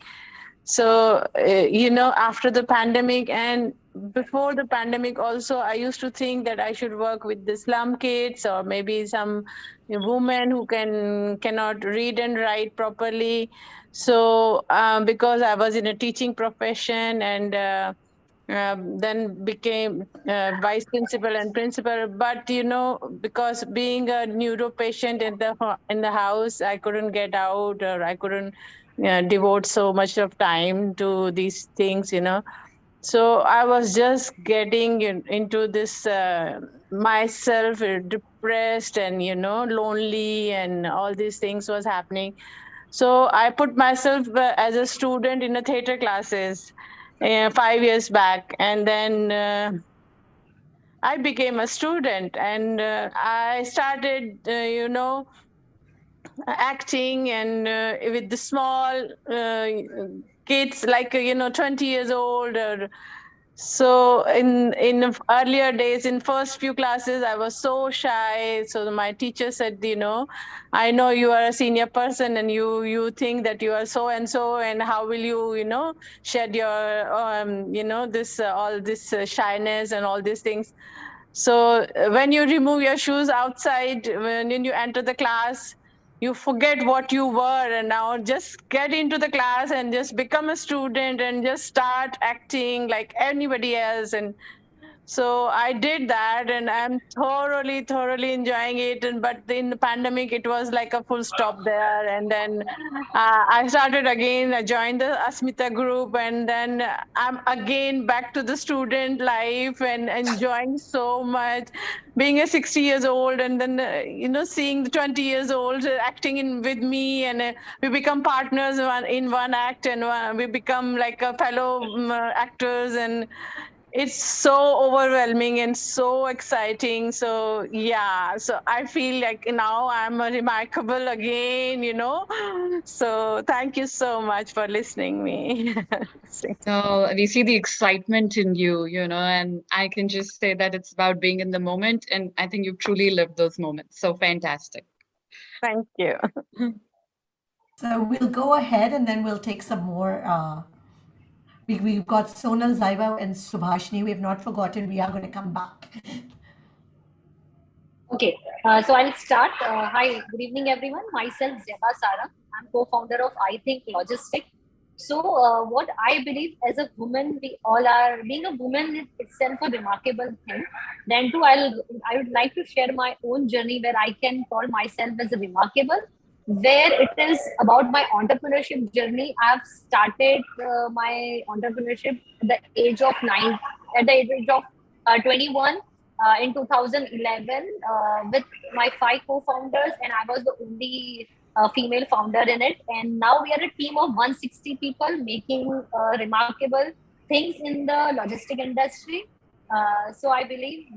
So, after the pandemic and before the pandemic also, I used to think that I should work with the slum kids or maybe some women who cannot read and write properly. So, because I was in a teaching profession and then became vice principal and principal, but because being a neuro patient in the house, I couldn't get out, or I couldn't devote so much of time to these things. So I was just getting into this myself, depressed and lonely, and all these things was happening. So I put myself as a student in a theater classes 5 years back, and then I became a student, and I started, acting, and with the small kids like 20 years old. Or so in earlier days, in first few classes, I was so shy. So my teacher said, I know you are a senior person and you think that you are so and how will you shed your this all this shyness and all these things. So when you remove your shoes outside, when you enter the class, you forget what you were, and now just get into the class and just become a student and just start acting like anybody else. And so I did that, and I'm thoroughly enjoying it. And but in the pandemic, it was like a full stop there. And then I started again. I joined the Asmita group, and then I'm again back to the student life and enjoying so much. Being a 60 years old, and then seeing the 20 years old acting in with me, and we become partners in one act, and we become like a fellow actors, and it's so overwhelming and so exciting. So yeah, so I feel like now I'm a remarkable again. So thank you so much for listening me. No, we see the excitement in you, and I can just say that it's about being in the moment. And I think you've truly lived those moments. So fantastic. Thank you. So we'll go ahead and then we'll take some more. We've got Sonal, Zaiba, and Subhashini. We have not forgotten. We are going to come back. Okay, so I'll start. Hi, good evening, everyone. Myself, Zeba Sarang. I'm co-founder of I Think Logistic. So what I believe as a woman, we all are, being a woman is itself a remarkable thing. Then too, I would like to share my own journey where I can call myself as a remarkable, where it is about my entrepreneurship journey. I've started my entrepreneurship at the age of 21 in 2011 with my 5 co-founders, and I was the only female founder in it. And now we are a team of 160 people making remarkable things in the logistic industry. So I believe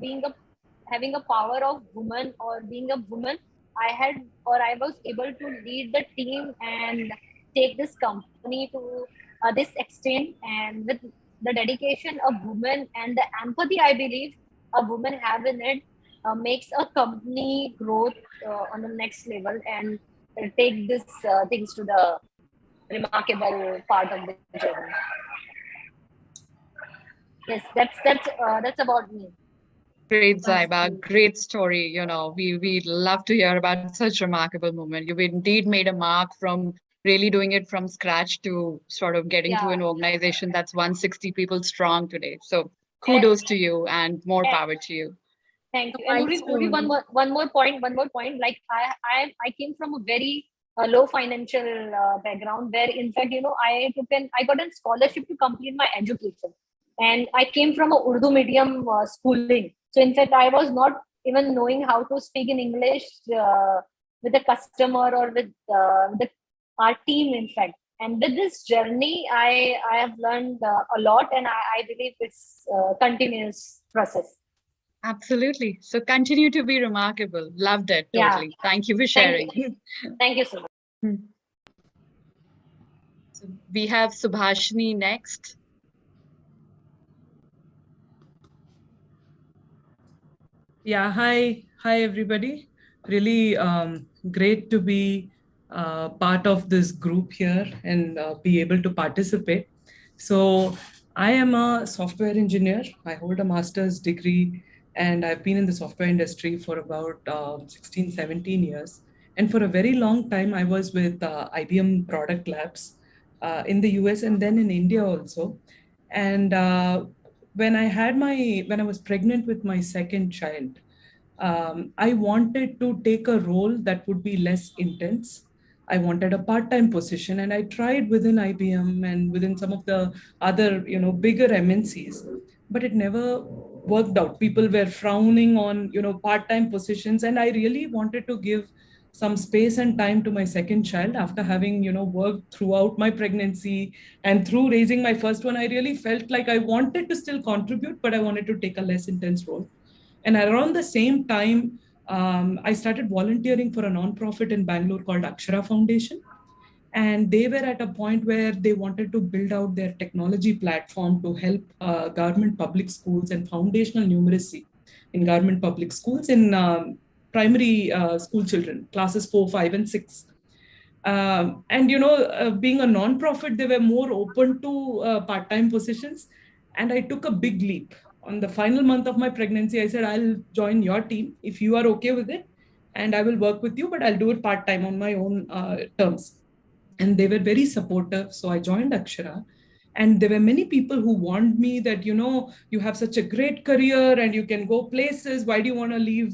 having a power of woman, or being a woman, I was able to lead the team and take this company to this extent. And with the dedication of women and the empathy I believe a woman have in it, makes a company growth on the next level, and take this things to the remarkable part of the journey. Yes, that's about me. Great, Zaiba. Great story. We love to hear about such remarkable moment. You've indeed made a mark from really doing it from scratch to sort of getting to an organization that's 160 people strong today. So kudos to you and more power to you. Thank you. And Uri, one more point. Like I came from a very low financial background, where in fact, I got a scholarship to complete my education, and I came from a Urdu medium schooling. So in fact, I was not even knowing how to speak in English with a customer or with our team, in fact. And with this journey, I have learned a lot, and I believe it's a continuous process. Absolutely. So continue to be remarkable. Loved it. Totally. Yeah. Thank you for sharing. Thank you so much. So we have Subhashini next. Yeah, hi everybody. Really great to be part of this group here and be able to participate. So I am a software engineer. I hold a master's degree, and I've been in the software industry for about 16, 17 years. And for a very long time, I was with IBM Product Labs in the US and then in India also. And when I was pregnant with my second child, I wanted to take a role that would be less intense. I wanted a part-time position, and I tried within IBM and within some of the other, bigger MNCs, but it never worked out. People were frowning on, part-time positions, and I really wanted to give some space and time to my second child after having, worked throughout my pregnancy and through raising my first one. I really felt like I wanted to still contribute, but I wanted to take a less intense role. And around the same time, I started volunteering for a nonprofit in Bangalore called Akshara Foundation. And they were at a point where they wanted to build out their technology platform to help government public schools and foundational numeracy in government public schools in primary school children, classes 4, 5, and 6. And being a non-profit, they were more open to part-time positions. And I took a big leap. On the final month of my pregnancy, I said, I'll join your team if you are okay with it. And I will work with you, but I'll do it part-time on my own terms. And they were very supportive. So I joined Akshara. And there were many people who warned me that, you have such a great career and you can go places. Why do you want to leave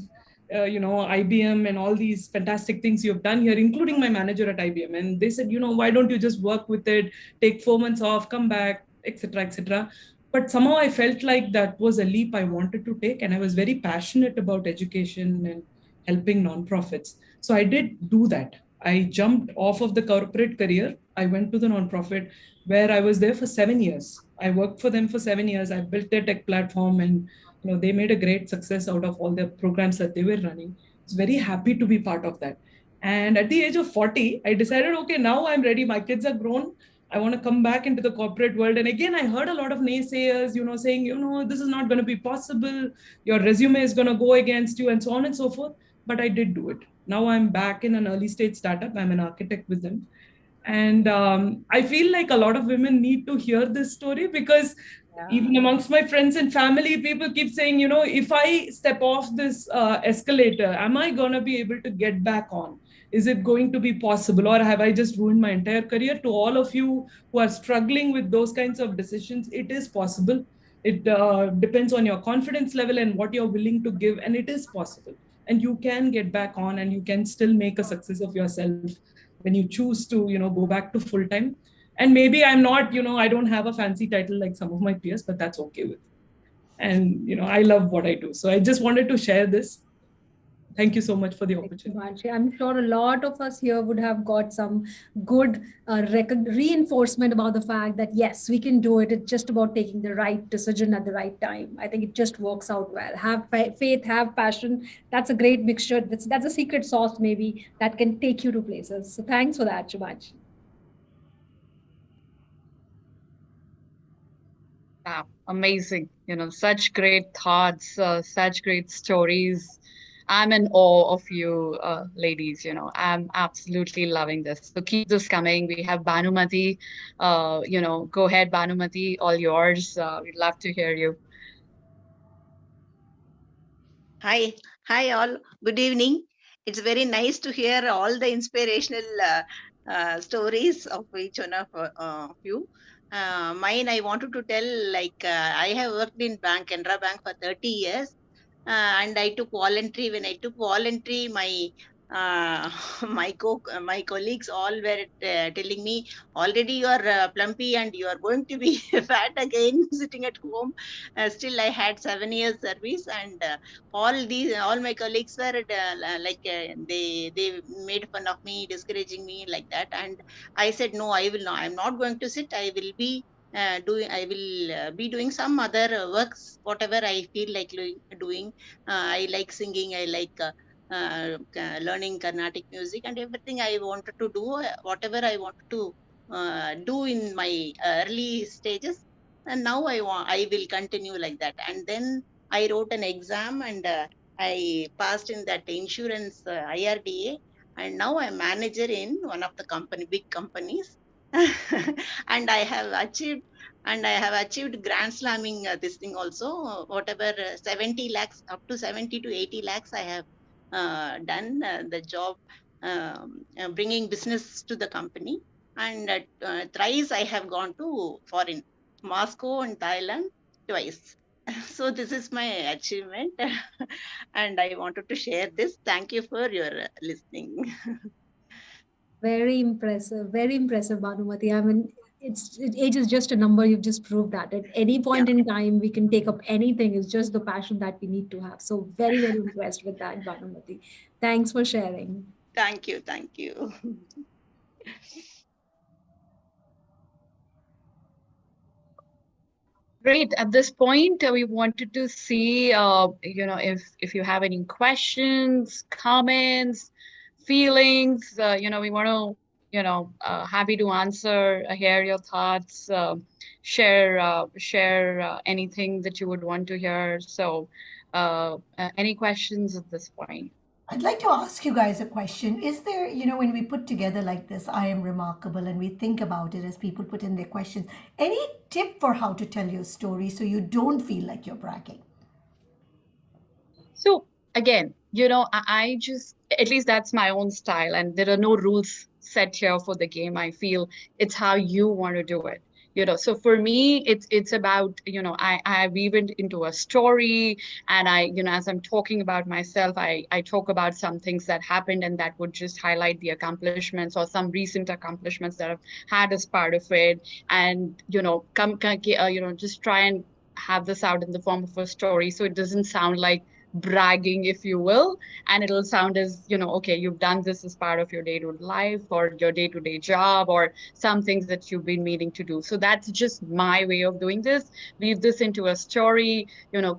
IBM and all these fantastic things you've done here, including my manager at IBM? And they said, why don't you just work with it, take 4 months off, come back, etc., etc. But somehow I felt like that was a leap I wanted to take. And I was very passionate about education and helping nonprofits. So I did do that. I jumped off of the corporate career. I went to the nonprofit where I was there for 7 years. I worked for them for 7 years. I built their tech platform and they made a great success out of all the programs that they were running. I was very happy to be part of that. And at the age of 40, I decided, okay, now I'm ready. My kids are grown. I want to come back into the corporate world. And again, I heard a lot of naysayers, saying, this is not going to be possible. Your resume is going to go against you and so on and so forth. But I did do it. Now I'm back in an early stage startup. I'm an architect with them. And I feel like a lot of women need to hear this story because even amongst my friends and family, people keep saying, if I step off this escalator, am I going to be able to get back on? Is it going to be possible? Or have I just ruined my entire career? To all of you who are struggling with those kinds of decisions, it is possible. It depends on your confidence level and what you're willing to give. And it is possible. And you can get back on and you can still make a success of yourself when you choose to, go back to full time. And maybe I'm not, I don't have a fancy title like some of my peers, but that's okay with me. And, I love what I do. So I just wanted to share this. Thank you so much for the opportunity. I'm sure a lot of us here would have got some good reinforcement about the fact that, yes, we can do it. It's just about taking the right decision at the right time. I think it just works out well. Have faith, have passion. That's a great mixture. That's a secret sauce maybe that can take you to places. So thanks for that, Shumaji. Wow, amazing. Such great thoughts, such great stories. I'm in awe of you, ladies. I'm absolutely loving this. So keep this coming. We have Bhanumati. Go ahead, Bhanumati, all yours. We'd love to hear you. Hi all. Good evening. It's very nice to hear all the inspirational stories of each one of you. Mine, I wanted to tell, I have worked in Canara Bank for 30 years. And I took voluntary. When I took voluntary, my my colleagues all were telling me, already you are plumpy and you are going to be fat again sitting at home. Still I had 7 years service, and all my colleagues were they made fun of me, discouraging me like that. And I said, no, I will not. I'm not going to sit. I will be be doing some other works, whatever I feel like doing. I like singing. I like learning Carnatic music and everything. I wanted to do whatever I wanted to do in my early stages, and now I will continue like that. And then I wrote an exam and I passed in that insurance IRDA, and now I'm manager in one of the big companies. And I have achieved grand slamming this thing also. Whatever 70 lakhs, up to 70 to 80 lakhs I have done the job, bringing business to the company. And thrice I have gone to foreign, Moscow and Thailand twice. So this is my achievement and I wanted to share this. Thank you for your listening. Very impressive, Bhanumati. I mean, age is just a number. You've just proved that at any point in time, we can take up anything. It's just the passion that we need to have. So very, very impressed with that, Bhanumati. Thanks for sharing. Thank you. Thank you. Great. At this point, we wanted to see, if you have any questions, comments, feelings. We want to, happy to answer, hear your thoughts, share anything that you would want to hear. So any questions at this point? I'd like to ask you guys a question. Is there, when we put together like this, I am remarkable, and we think about it as people put in their questions, any tip for how to tell your story so you don't feel like you're bragging? So again, I just, at least that's my own style, and there are no rules set here for the game. I feel it's how you want to do it. So for me, it's about, I weave it into a story, and as I'm talking about myself, I talk about some things that happened and that would just highlight the accomplishments or some recent accomplishments that I've had as part of it. And, just try and have this out in the form of a story, so it doesn't sound like bragging, if you will, and it'll sound as, okay, you've done this as part of your day-to-day life or your day-to-day job or some things that you've been meaning to do. So that's just my way of doing this. Weave this into a story,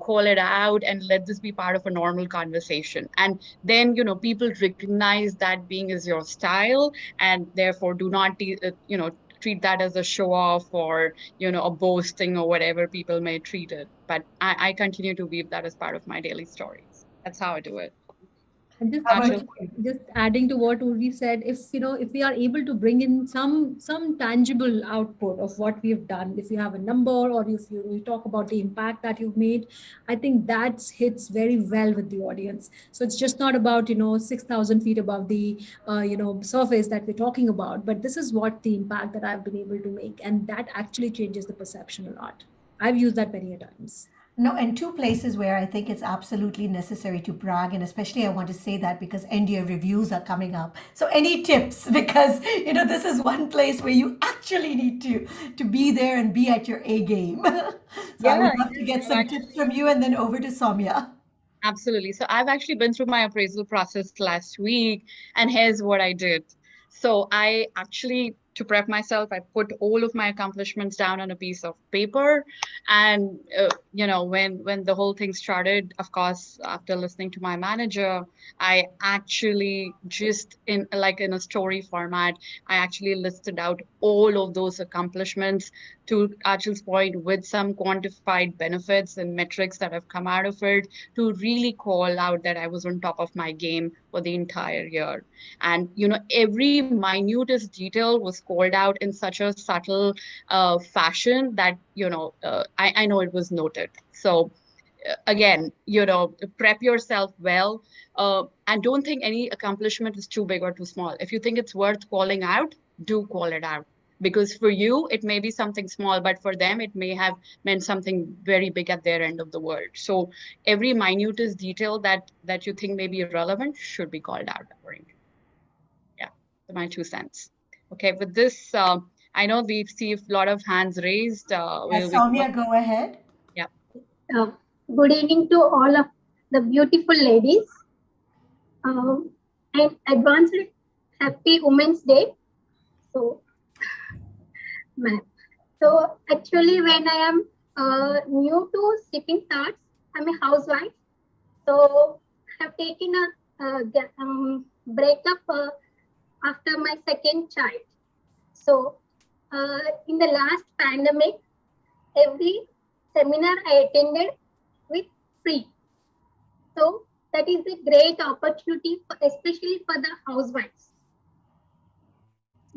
call it out, and let this be part of a normal conversation. And then, people recognize that being is your style, and therefore do not, treat that as a show off or, a boasting or whatever people may treat it. But I continue to weave that as part of my daily stories. That's how I do it. And just adding to what Urvi said, if we are able to bring in some tangible output of what we've done, if you have a number or if you talk about the impact that you've made, I think that hits very well with the audience. So it's just not about 6,000 feet above the surface that we're talking about, but this is what the impact that I've been able to make, and that actually changes the perception a lot. I've used that many times. No, and two places where I think it's absolutely necessary to brag, and especially I want to say that because end year reviews are coming up. So any tips? Because this is one place where you actually need to be there and be at your A game. So I would love to get some tips from you, and then over to Soumya. Absolutely. So I've actually been through my appraisal process last week, and here's what I did. So I actually, to prep myself, I put all of my accomplishments down on a piece of paper. And, when the whole thing started, of course, after listening to my manager, I actually just in a story format, I actually listed out all of those accomplishments, to Achal's point, with some quantified benefits and metrics that have come out of it, to really call out that I was on top of my game for the entire year. And, every minutest detail was called out in such a subtle fashion that, I know it was noted. So again, prep yourself well, and don't think any accomplishment is too big or too small. If you think it's worth calling out, do call it out. Because for you, it may be something small, but for them, it may have meant something very big at their end of the world. So every minutest detail that you think may be relevant should be called out. Yeah, my 2 cents. Okay, with this, I know we see a lot of hands raised. Soumya, go ahead. Yeah. Good evening to all of the beautiful ladies. And advanced happy Women's Day. So actually, when I am new to Sipping Thoughts, I'm a housewife. So I have taken a breakup after my second child. So in the last pandemic, every seminar I attended with free. So that is a great opportunity, especially for the housewives.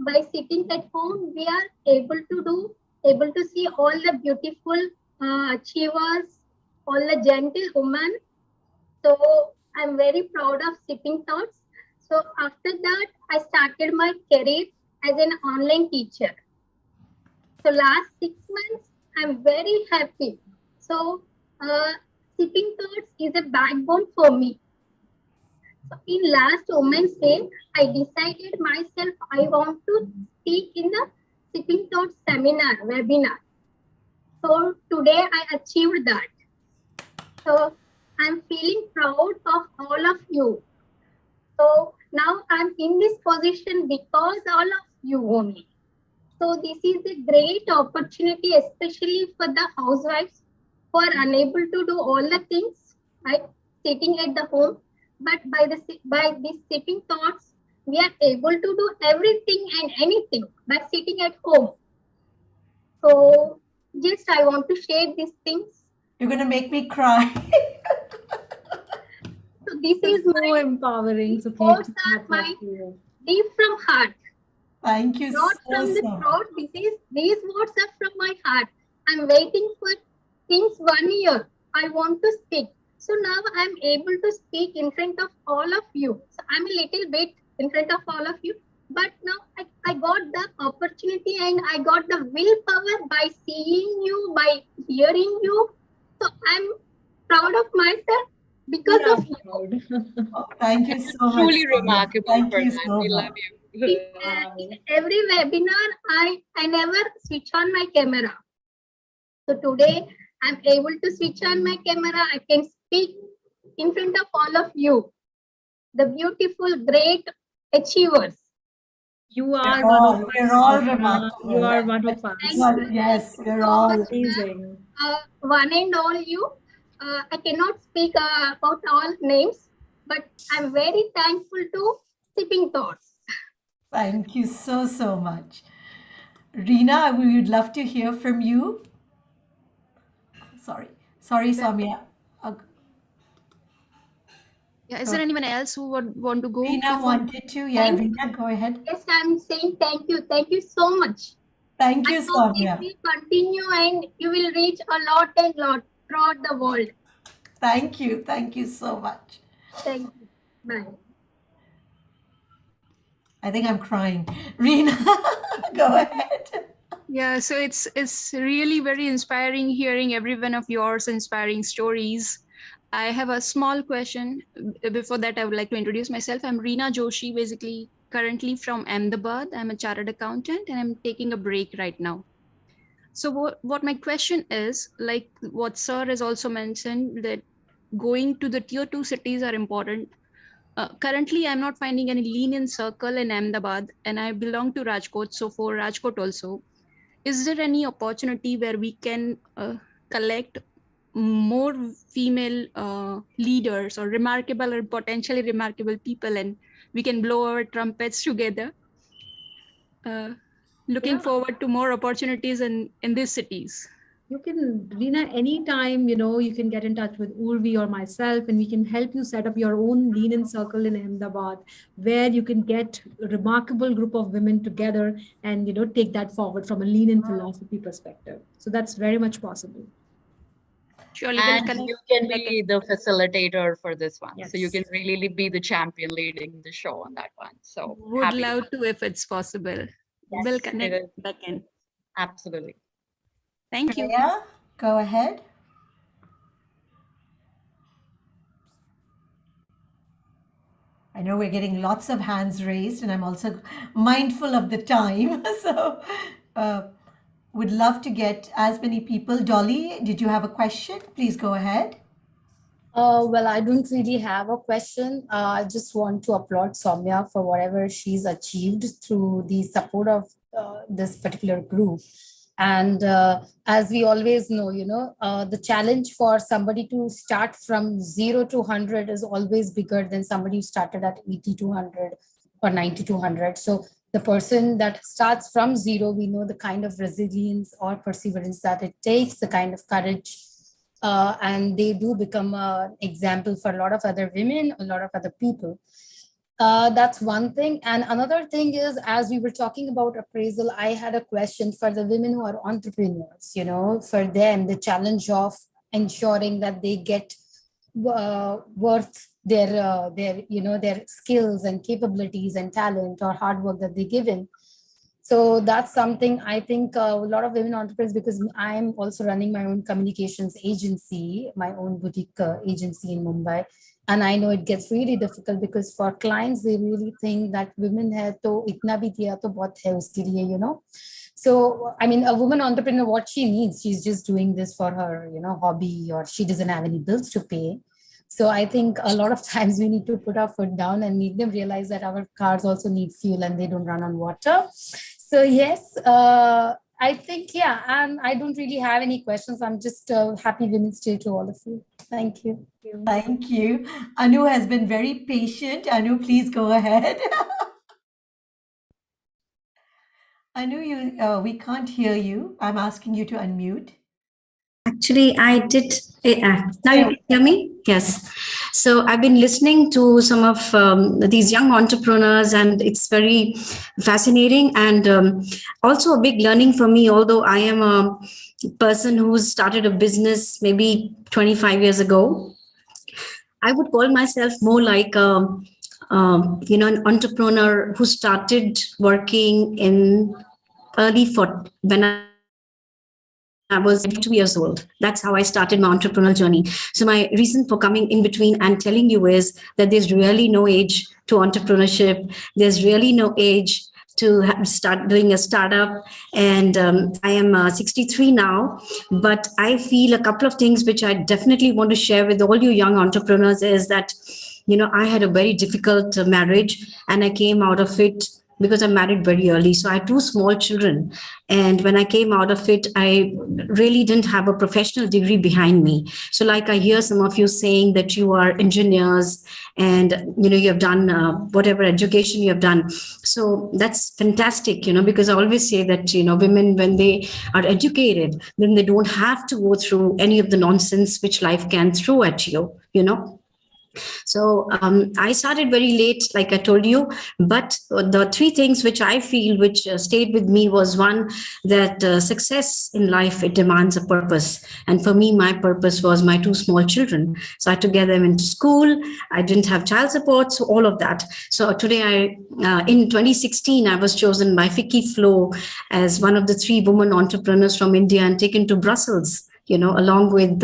By sitting at home, we are able to see all the beautiful achievers, all the gentle women. So I'm very proud of Sipping Thoughts. So after that, I started my career as an online teacher. So last 6 months, I'm very happy. So Sipping Thoughts is a backbone for me. So in last Women's Day, I decided myself I want to speak in the Sipping Thoughts webinar. So today I achieved that. So I'm feeling proud of all of you. So now I'm in this position because all of you only. So this is a great opportunity, especially for the housewives who are unable to do all the things, right, sitting at the home. But by this Sipping Thoughts, we are able to do everything and anything by sitting at home. So just I want to share these things. You're going to make me cry. So this It's is so my empowering. So thoughts are my deep from heart. Thank you Not so, from the so much. throat. These words are from my heart. I'm waiting for since 1 year. I want to speak. So now I'm able to speak in front of all of you. So I'm a little bit in front of all of you. But now I got the opportunity and I got the willpower by seeing you, by hearing you. So I'm proud of myself because of you. Oh, thank you so much. Truly Soumya. remarkable Thank for you that. so We much. love you. In every webinar, I never switch on my camera. So today I'm able to switch on my camera. I can speak in front of all of you, the beautiful, great achievers. You are We're one all, of us. we're all Soumya. remarkable. You are one of us. Yes, Thank you we're so all much, amazing. one and all you. I cannot speak about all names, but I'm very thankful to Sipping Thoughts. Thank you so, so much. Reena, we would love to hear from you. Sorry, Soumya. Yeah, is there anyone else who would want to go? Reena wanted to. Yeah, Reena, go ahead. Yes, I'm saying thank you. Thank you so much. Thank you, I hope Soumya. it will continue and you will reach a lot and lot throughout the world. Thank you. Thank you so much. Thank you. Bye. I think I'm crying. Reena, go ahead. Yeah, so it's really very inspiring hearing every one of yours inspiring stories. I have a small question. Before that, I would like to introduce myself. I'm Reena Joshi, basically currently from Ahmedabad. I'm a chartered accountant and I'm taking a break right now. So what my question is, like what sir has also mentioned, that going to the tier 2 cities are important. Currently, I'm not finding any lenient circle in Ahmedabad, and I belong to Rajkot. So for Rajkot also, is there any opportunity where we can collect more female leaders or remarkable or potentially remarkable people, and we can blow our trumpets together? Looking forward to more opportunities in these cities. You can, Reena, anytime, you can get in touch with Urvi or myself, and we can help you set up your own lean in circle in Ahmedabad, where you can get a remarkable group of women together and, take that forward from a lean in philosophy perspective. So that's very much possible. Surely and you can be the facilitator for this one. Yes. So you can really be the champion leading the show on that one. So Would happy. love to if it's possible. Yes, We'll it connect is. back in. Absolutely. Thank you. Yeah, go ahead. I know we're getting lots of hands raised, and I'm also mindful of the time. So, would love to get as many people. Dolly, did you have a question? Please go ahead. Well, I don't really have a question. I just want to applaud Soumya for whatever she's achieved through the support of this particular group. And as we always know, the challenge for somebody to start from 0 to 100 is always bigger than somebody who started at 80 to 100 or 90 to 100. So the person that starts from 0, we know the kind of resilience or perseverance that it takes, the kind of courage, and they do become an example for a lot of other women, a lot of other people. That's one thing. And another thing is, as we were talking about appraisal, I had a question for the women who are entrepreneurs. For them, the challenge of ensuring that they get worth their skills and capabilities and talent or hard work that they give in. So that's something I think a lot of women entrepreneurs, because I'm also running my own communications agency, my own boutique agency in Mumbai. And I know it gets really difficult because for clients, they really think that women hai to itna bhi diya to bahut hai uske liye, So, I mean, a woman entrepreneur, what she needs, she's just doing this for her, hobby, or she doesn't have any bills to pay. So I think a lot of times we need to put our foot down and make them realize that our cars also need fuel and they don't run on water. So yes, I think, yeah, and I don't really have any questions. I'm just happy Women's Day to all of you. Thank you. Thank you. Anu has been very patient. Anu, please go ahead. Anu, we can't hear you. I'm asking you to unmute. Actually, I did. Now you can hear me? Yes. So I've been listening to some of these young entrepreneurs, and it's very fascinating and also a big learning for me. Although I am a person who started a business maybe 25 years ago, I would call myself more like an entrepreneur who started working in when I was 2 years old. That's how I started my entrepreneurial journey. So my reason for coming in between and telling you is that there's really no age to entrepreneurship. There's really no age to start doing a startup. And I am 63 now, but I feel a couple of things which I definitely want to share with all you young entrepreneurs is that, I had a very difficult marriage, and I came out of it because I married very early. So I had 2 small children. And when I came out of it, I really didn't have a professional degree behind me. So like I hear some of you saying that you are engineers and, you have done whatever education you have done. So that's fantastic, because I always say that, women, when they are educated, then they don't have to go through any of the nonsense which life can throw at you, So I started very late, like I told you, but the 3 things which I feel which stayed with me was one, that success in life, it demands a purpose. And for me, my purpose was my 2 small children. So I had to get them into school. I didn't have child support, so all of that. So today, in 2016, I was chosen by Vicky Flo as one of the 3 women entrepreneurs from India and taken to Brussels, along with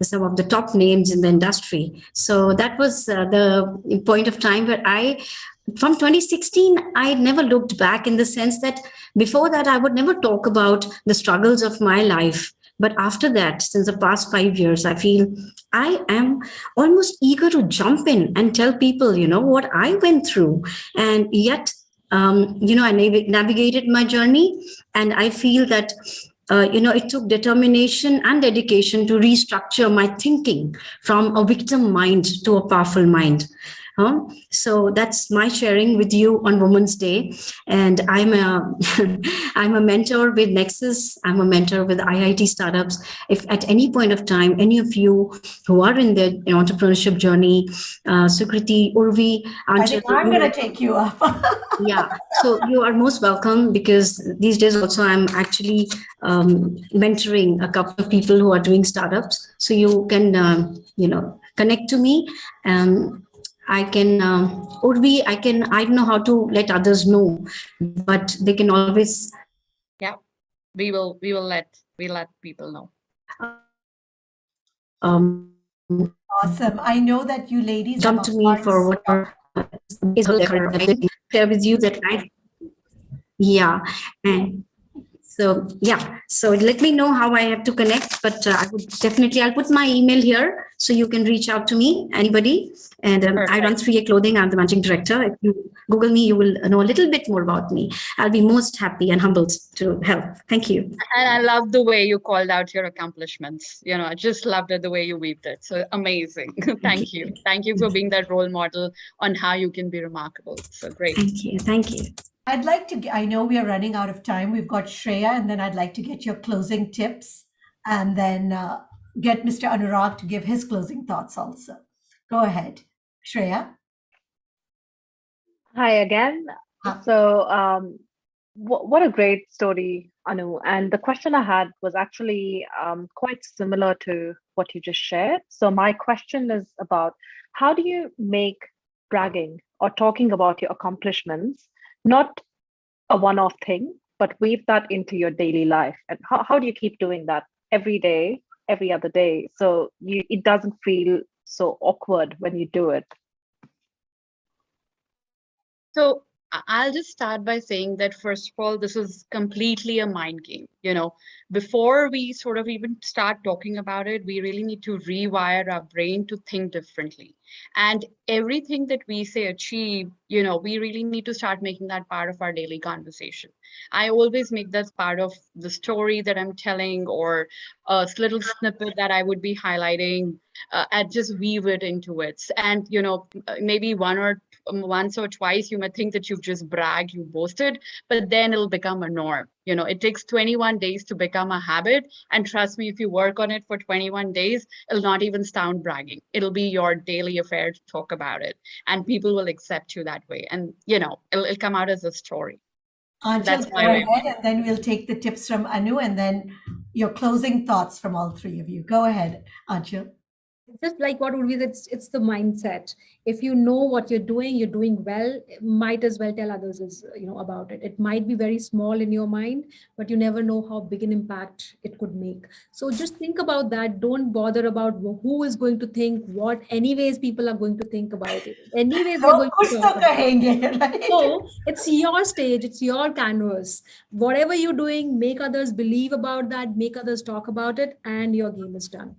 some of the top names in the industry. So that was the point of time where from 2016, I never looked back, in the sense that before that, I would never talk about the struggles of my life. But after that, since the past 5 years, I feel I am almost eager to jump in and tell people, what I went through. And yet, I navigated my journey, and I feel that it took determination and dedication to restructure my thinking from a victim mind to a powerful mind. So that's my sharing with you on Women's Day. And I'm a mentor with Nexus. I'm a mentor with IIT startups. If at any point of time, any of you who are in the entrepreneurship journey, Sukriti, Urvi, I think I'm going to take you up. Yeah, so you are most welcome, because these days also I'm actually mentoring a couple of people who are doing startups. So you can, connect to me. I can, Urvi, I don't know how to let others know, but they can always. Yeah, we will let people know. Awesome. I know that you ladies come to me for whatever is share with you that and so let me know how I have to connect, but I'll put my email here so you can reach out to me, anybody. And I run 3A Clothing. I'm the managing director. If you Google me, you will know a little bit more about me. I'll be most happy and humbled to help. Thank you. And I love the way you called out your accomplishments. I just loved it, the way you weaved it. So amazing. Thank you. Thank you for being that role model on how you can be remarkable. So great. Thank you. I'd like to, I know we are running out of time. We've got Shreya, and then I'd like to get your closing tips, and then get Mr. Anurag to give his closing thoughts also. Go ahead, Shreya. Hi again. So what a great story, Anu. And the question I had was actually quite similar to what you just shared. So my question is about, how do you make bragging or talking about your accomplishments not a one-off thing, but weave that into your daily life? And how do you keep doing that every day, every other day, so it doesn't feel so awkward when you do it? So I'll just start by saying that, first of all, this is completely a mind game. Before we sort of even start talking about it, we really need to rewire our brain to think differently. And everything that we say achieve, we really need to start making that part of our daily conversation. I always make that part of the story that I'm telling, or a little snippet that I would be highlighting, and just weave it into it. And, maybe 1 or once or twice, you may think that you've just bragged, you boasted, but then it'll become a norm. It takes 21 days to become a habit. And trust me, if you work on it for 21 days, it'll not even sound bragging. It'll be your daily affair to talk about it. And people will accept you that way. And, it'll come out as a story. Anchal, That's go my way. ahead, and then we'll take the tips from Anu, and then your closing thoughts from all three of you. Go ahead, Anchal. Just like what would be, it's the mindset. If you know what you're doing well, might as well tell others about it. It might be very small in your mind, but you never know how big an impact it could make. So just think about that. Don't bother about who is going to think what. Anyways, people are going to think about it. Anyways, they're going to talk about it. Right? So it's your stage, it's your canvas. Whatever you're doing, make others believe about that, make others talk about it, and your game is done.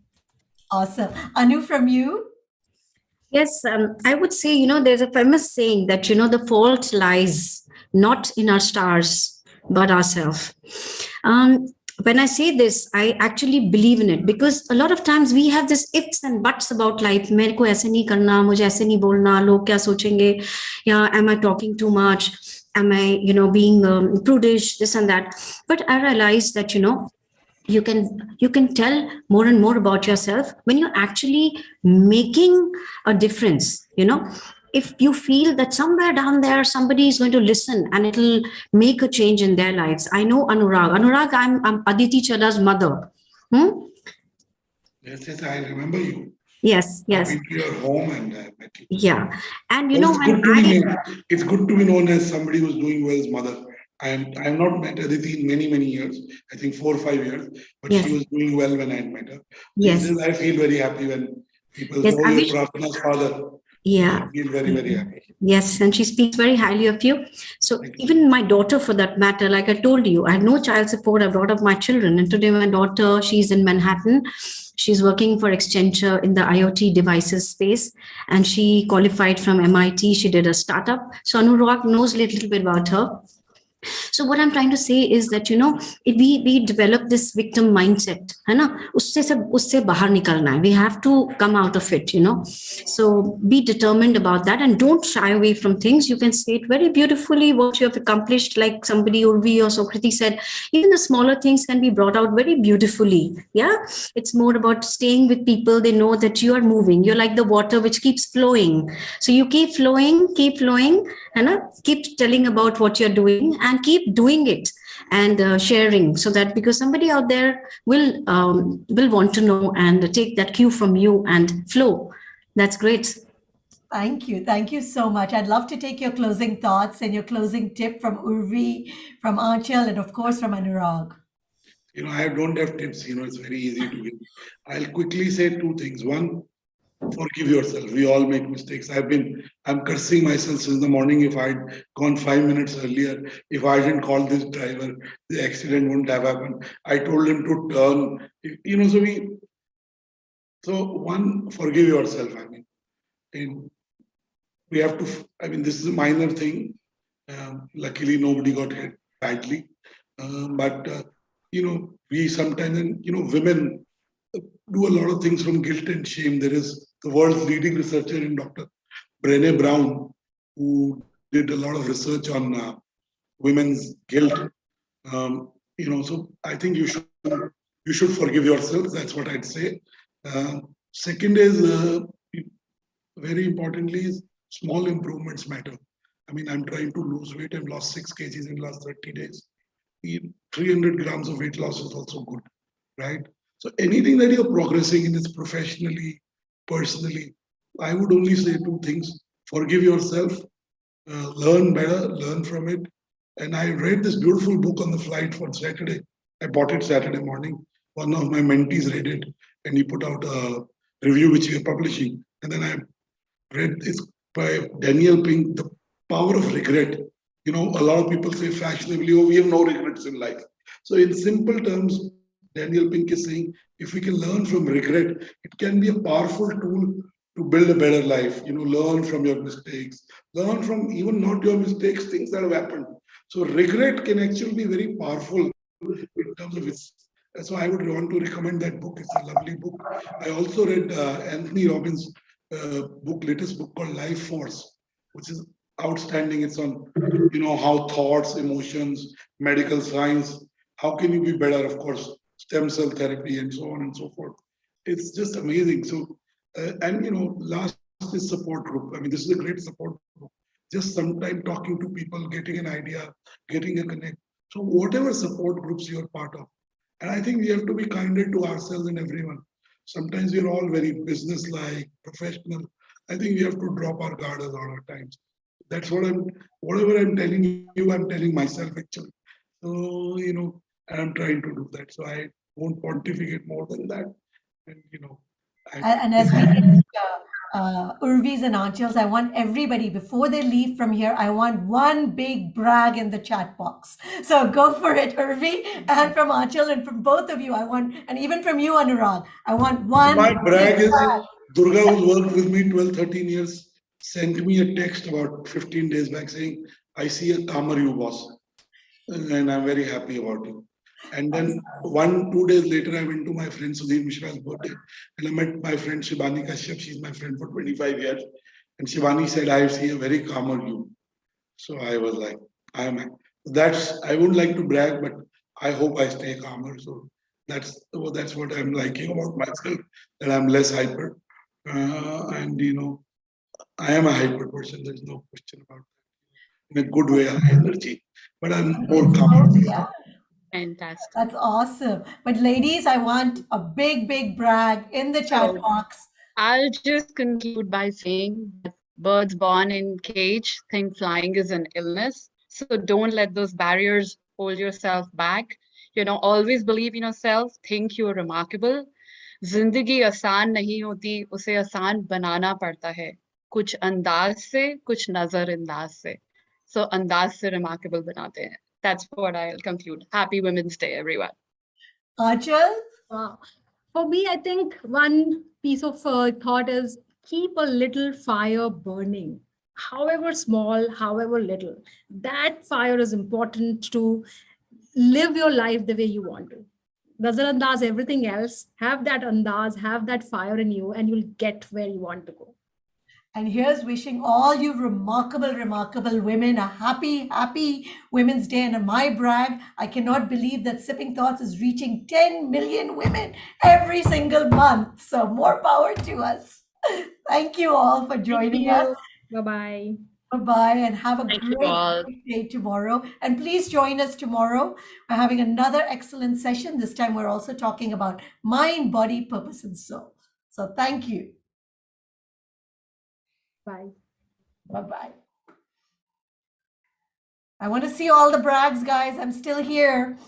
Awesome. Anu, from you? Yes, I would say, there's a famous saying that, the fault lies not in our stars, but ourselves. When I say this, I actually believe in it, because a lot of times we have this ifs and buts about life. मेरे को ऐसे नहीं करना, मुझे ऐसे नहीं बोलना, लोग क्या सोचेंगे, am I talking too much? Am I, being prudish, this and that. But I realized that, you can tell more and more about yourself when you're actually making a difference. If you feel that somewhere down there somebody is going to listen and it'll make a change in their lives. I know Anurag, I'm Aditi Chada's mother. Yes, I remember you. Yes. I've been to your home and I met you. Yeah, and it's good to be known as somebody who's doing well as mother. I have not met Aditi in many, many years. I think 4 or 5 years, but she was doing well when I had met her. Yes. I feel very happy when people Yes, know you're Prarthana's father. Yeah. I feel very, very happy. Yes, and she speaks very highly of you. So even my daughter, for that matter, like I told you, I had no child support. I brought up my children, and today my daughter, she's in Manhattan. She's working for Accenture in the IoT devices space, and she qualified from MIT. She did a startup. So Anurag knows a little bit about her. So what I'm trying to say is that, if we develop this victim mindset, usse bahar nikalna hai. We have to come out of it, So be determined about that and don't shy away from things. You can state very beautifully what you have accomplished, like somebody, Urvi or Sokriti said, even the smaller things can be brought out very beautifully. Yeah, it's more about staying with people. They know that you are moving. You're like the water which keeps flowing. So you keep flowing, and keep telling about what you're doing and keep doing it and sharing, so that because somebody out there will want to know and take that cue from you and flow. That's great. Thank you so much. I'd love to take your closing thoughts and your closing tip from Urvi, from Anchal, and of course from Anurag. I don't have tips. It's very easy to give. I'll quickly say 2 things. One, forgive yourself. We all make mistakes. I'm cursing myself since the morning. If I'd gone 5 minutes earlier, if I didn't call this driver, the accident wouldn't have happened. I told him to turn. So one, forgive yourself. And we have to. This is a minor thing. Luckily, nobody got hit badly. But we sometimes, women do a lot of things from guilt and shame. There is the world's leading researcher in Dr. Brené Brown, who did a lot of research on women's guilt. So I think you should forgive yourself. That's what I'd say. Second is, very importantly, is small improvements matter. I'm trying to lose weight. I've lost 6 kgs in the last 30 days. 300 grams of weight loss is also good, right? So anything that you're progressing in is professionally, personally, I would only say 2 things. Forgive yourself, learn better, learn from it. And I read this beautiful book on the flight for Saturday. I bought it Saturday morning. One of my mentees read it and he put out a review which we are publishing. And then I read this by Daniel Pink, The Power of Regret. A lot of people say fashionably, we have no regrets in life. So in simple terms, Daniel Pink is saying, if we can learn from regret, it can be a powerful tool to build a better life. Learn from your mistakes, learn from even not your mistakes, things that have happened. So regret can actually be very powerful in terms of its. So I would want to recommend that book. It's a lovely book. I also read Anthony Robbins' latest book called Life Force. which is outstanding. It's on, how thoughts, emotions, medical science, how can you be better? Of course, stem cell therapy and so on and so forth. It's just amazing. So, last is support group. I mean, this is a great support group. Just sometime talking to people, getting an idea, getting a connect. So whatever support groups you're part of. And I think we have to be kinder to ourselves and everyone. Sometimes we're all very business-like, professional. I think we have to drop our guard a lot of times. That's whatever I'm telling you, I'm telling myself actually. So, and I'm trying to do that. So I won't pontificate more than that. And, And as we get Urvis and Anchals, I want everybody, before they leave from here, I want one big brag in the chat box. So go for it, Urvi, and from Anchal, and from both of you, I want, and even from you, Anurag, I want one. My brag is Durga, who's worked with me 12, 13 years, sent me a text about 15 days back saying, I see a calmer you, boss. And I'm very happy about it. And then 2 days later, I went to my friend Sudhir Mishra's birthday, and I met my friend Shivani Kashyap. She's my friend for 25 years. And Shivani said, I see a very calmer you. So I was like, I wouldn't like to brag, but I hope I stay calmer. So that's what I'm liking about myself, that I'm less hyper. And I am a hyper person. There's no question about that. In a good way, high energy. But I'm more calmer. Yeah. Fantastic. That's awesome. But ladies, I want a big, big brag in the chat box. I'll just conclude by saying that birds born in cage think flying is an illness. So don't let those barriers hold yourself back. Always believe in yourself. Think you're remarkable. जिंदगी आसान नहीं होती, उसे आसान बनाना पड़ता है. कुछ अंदाज से, कुछ नजरअंदाज से. So अंदाज से remarkable बनाते हैं. That's what I'll conclude. Happy Women's Day, everyone. Achal? Wow. For me, I think one piece of thought is keep a little fire burning, however small, however little. That fire is important to live your life the way you want to. Nazar andaz everything else, have that andaz, have that fire in you, and you'll get where you want to go. And here's wishing all you remarkable, remarkable women a happy, happy Women's Day. And my brag, I cannot believe that Sipping Thoughts is reaching 10 million women every single month. So more power to us. Thank you all for joining us. Bye-bye. Bye-bye, and have a great day tomorrow. And please join us tomorrow. We're having another excellent session. This time we're also talking about mind, body, purpose, and soul. So thank you. Bye. Bye-bye. I want to see all the brags, guys. I'm still here.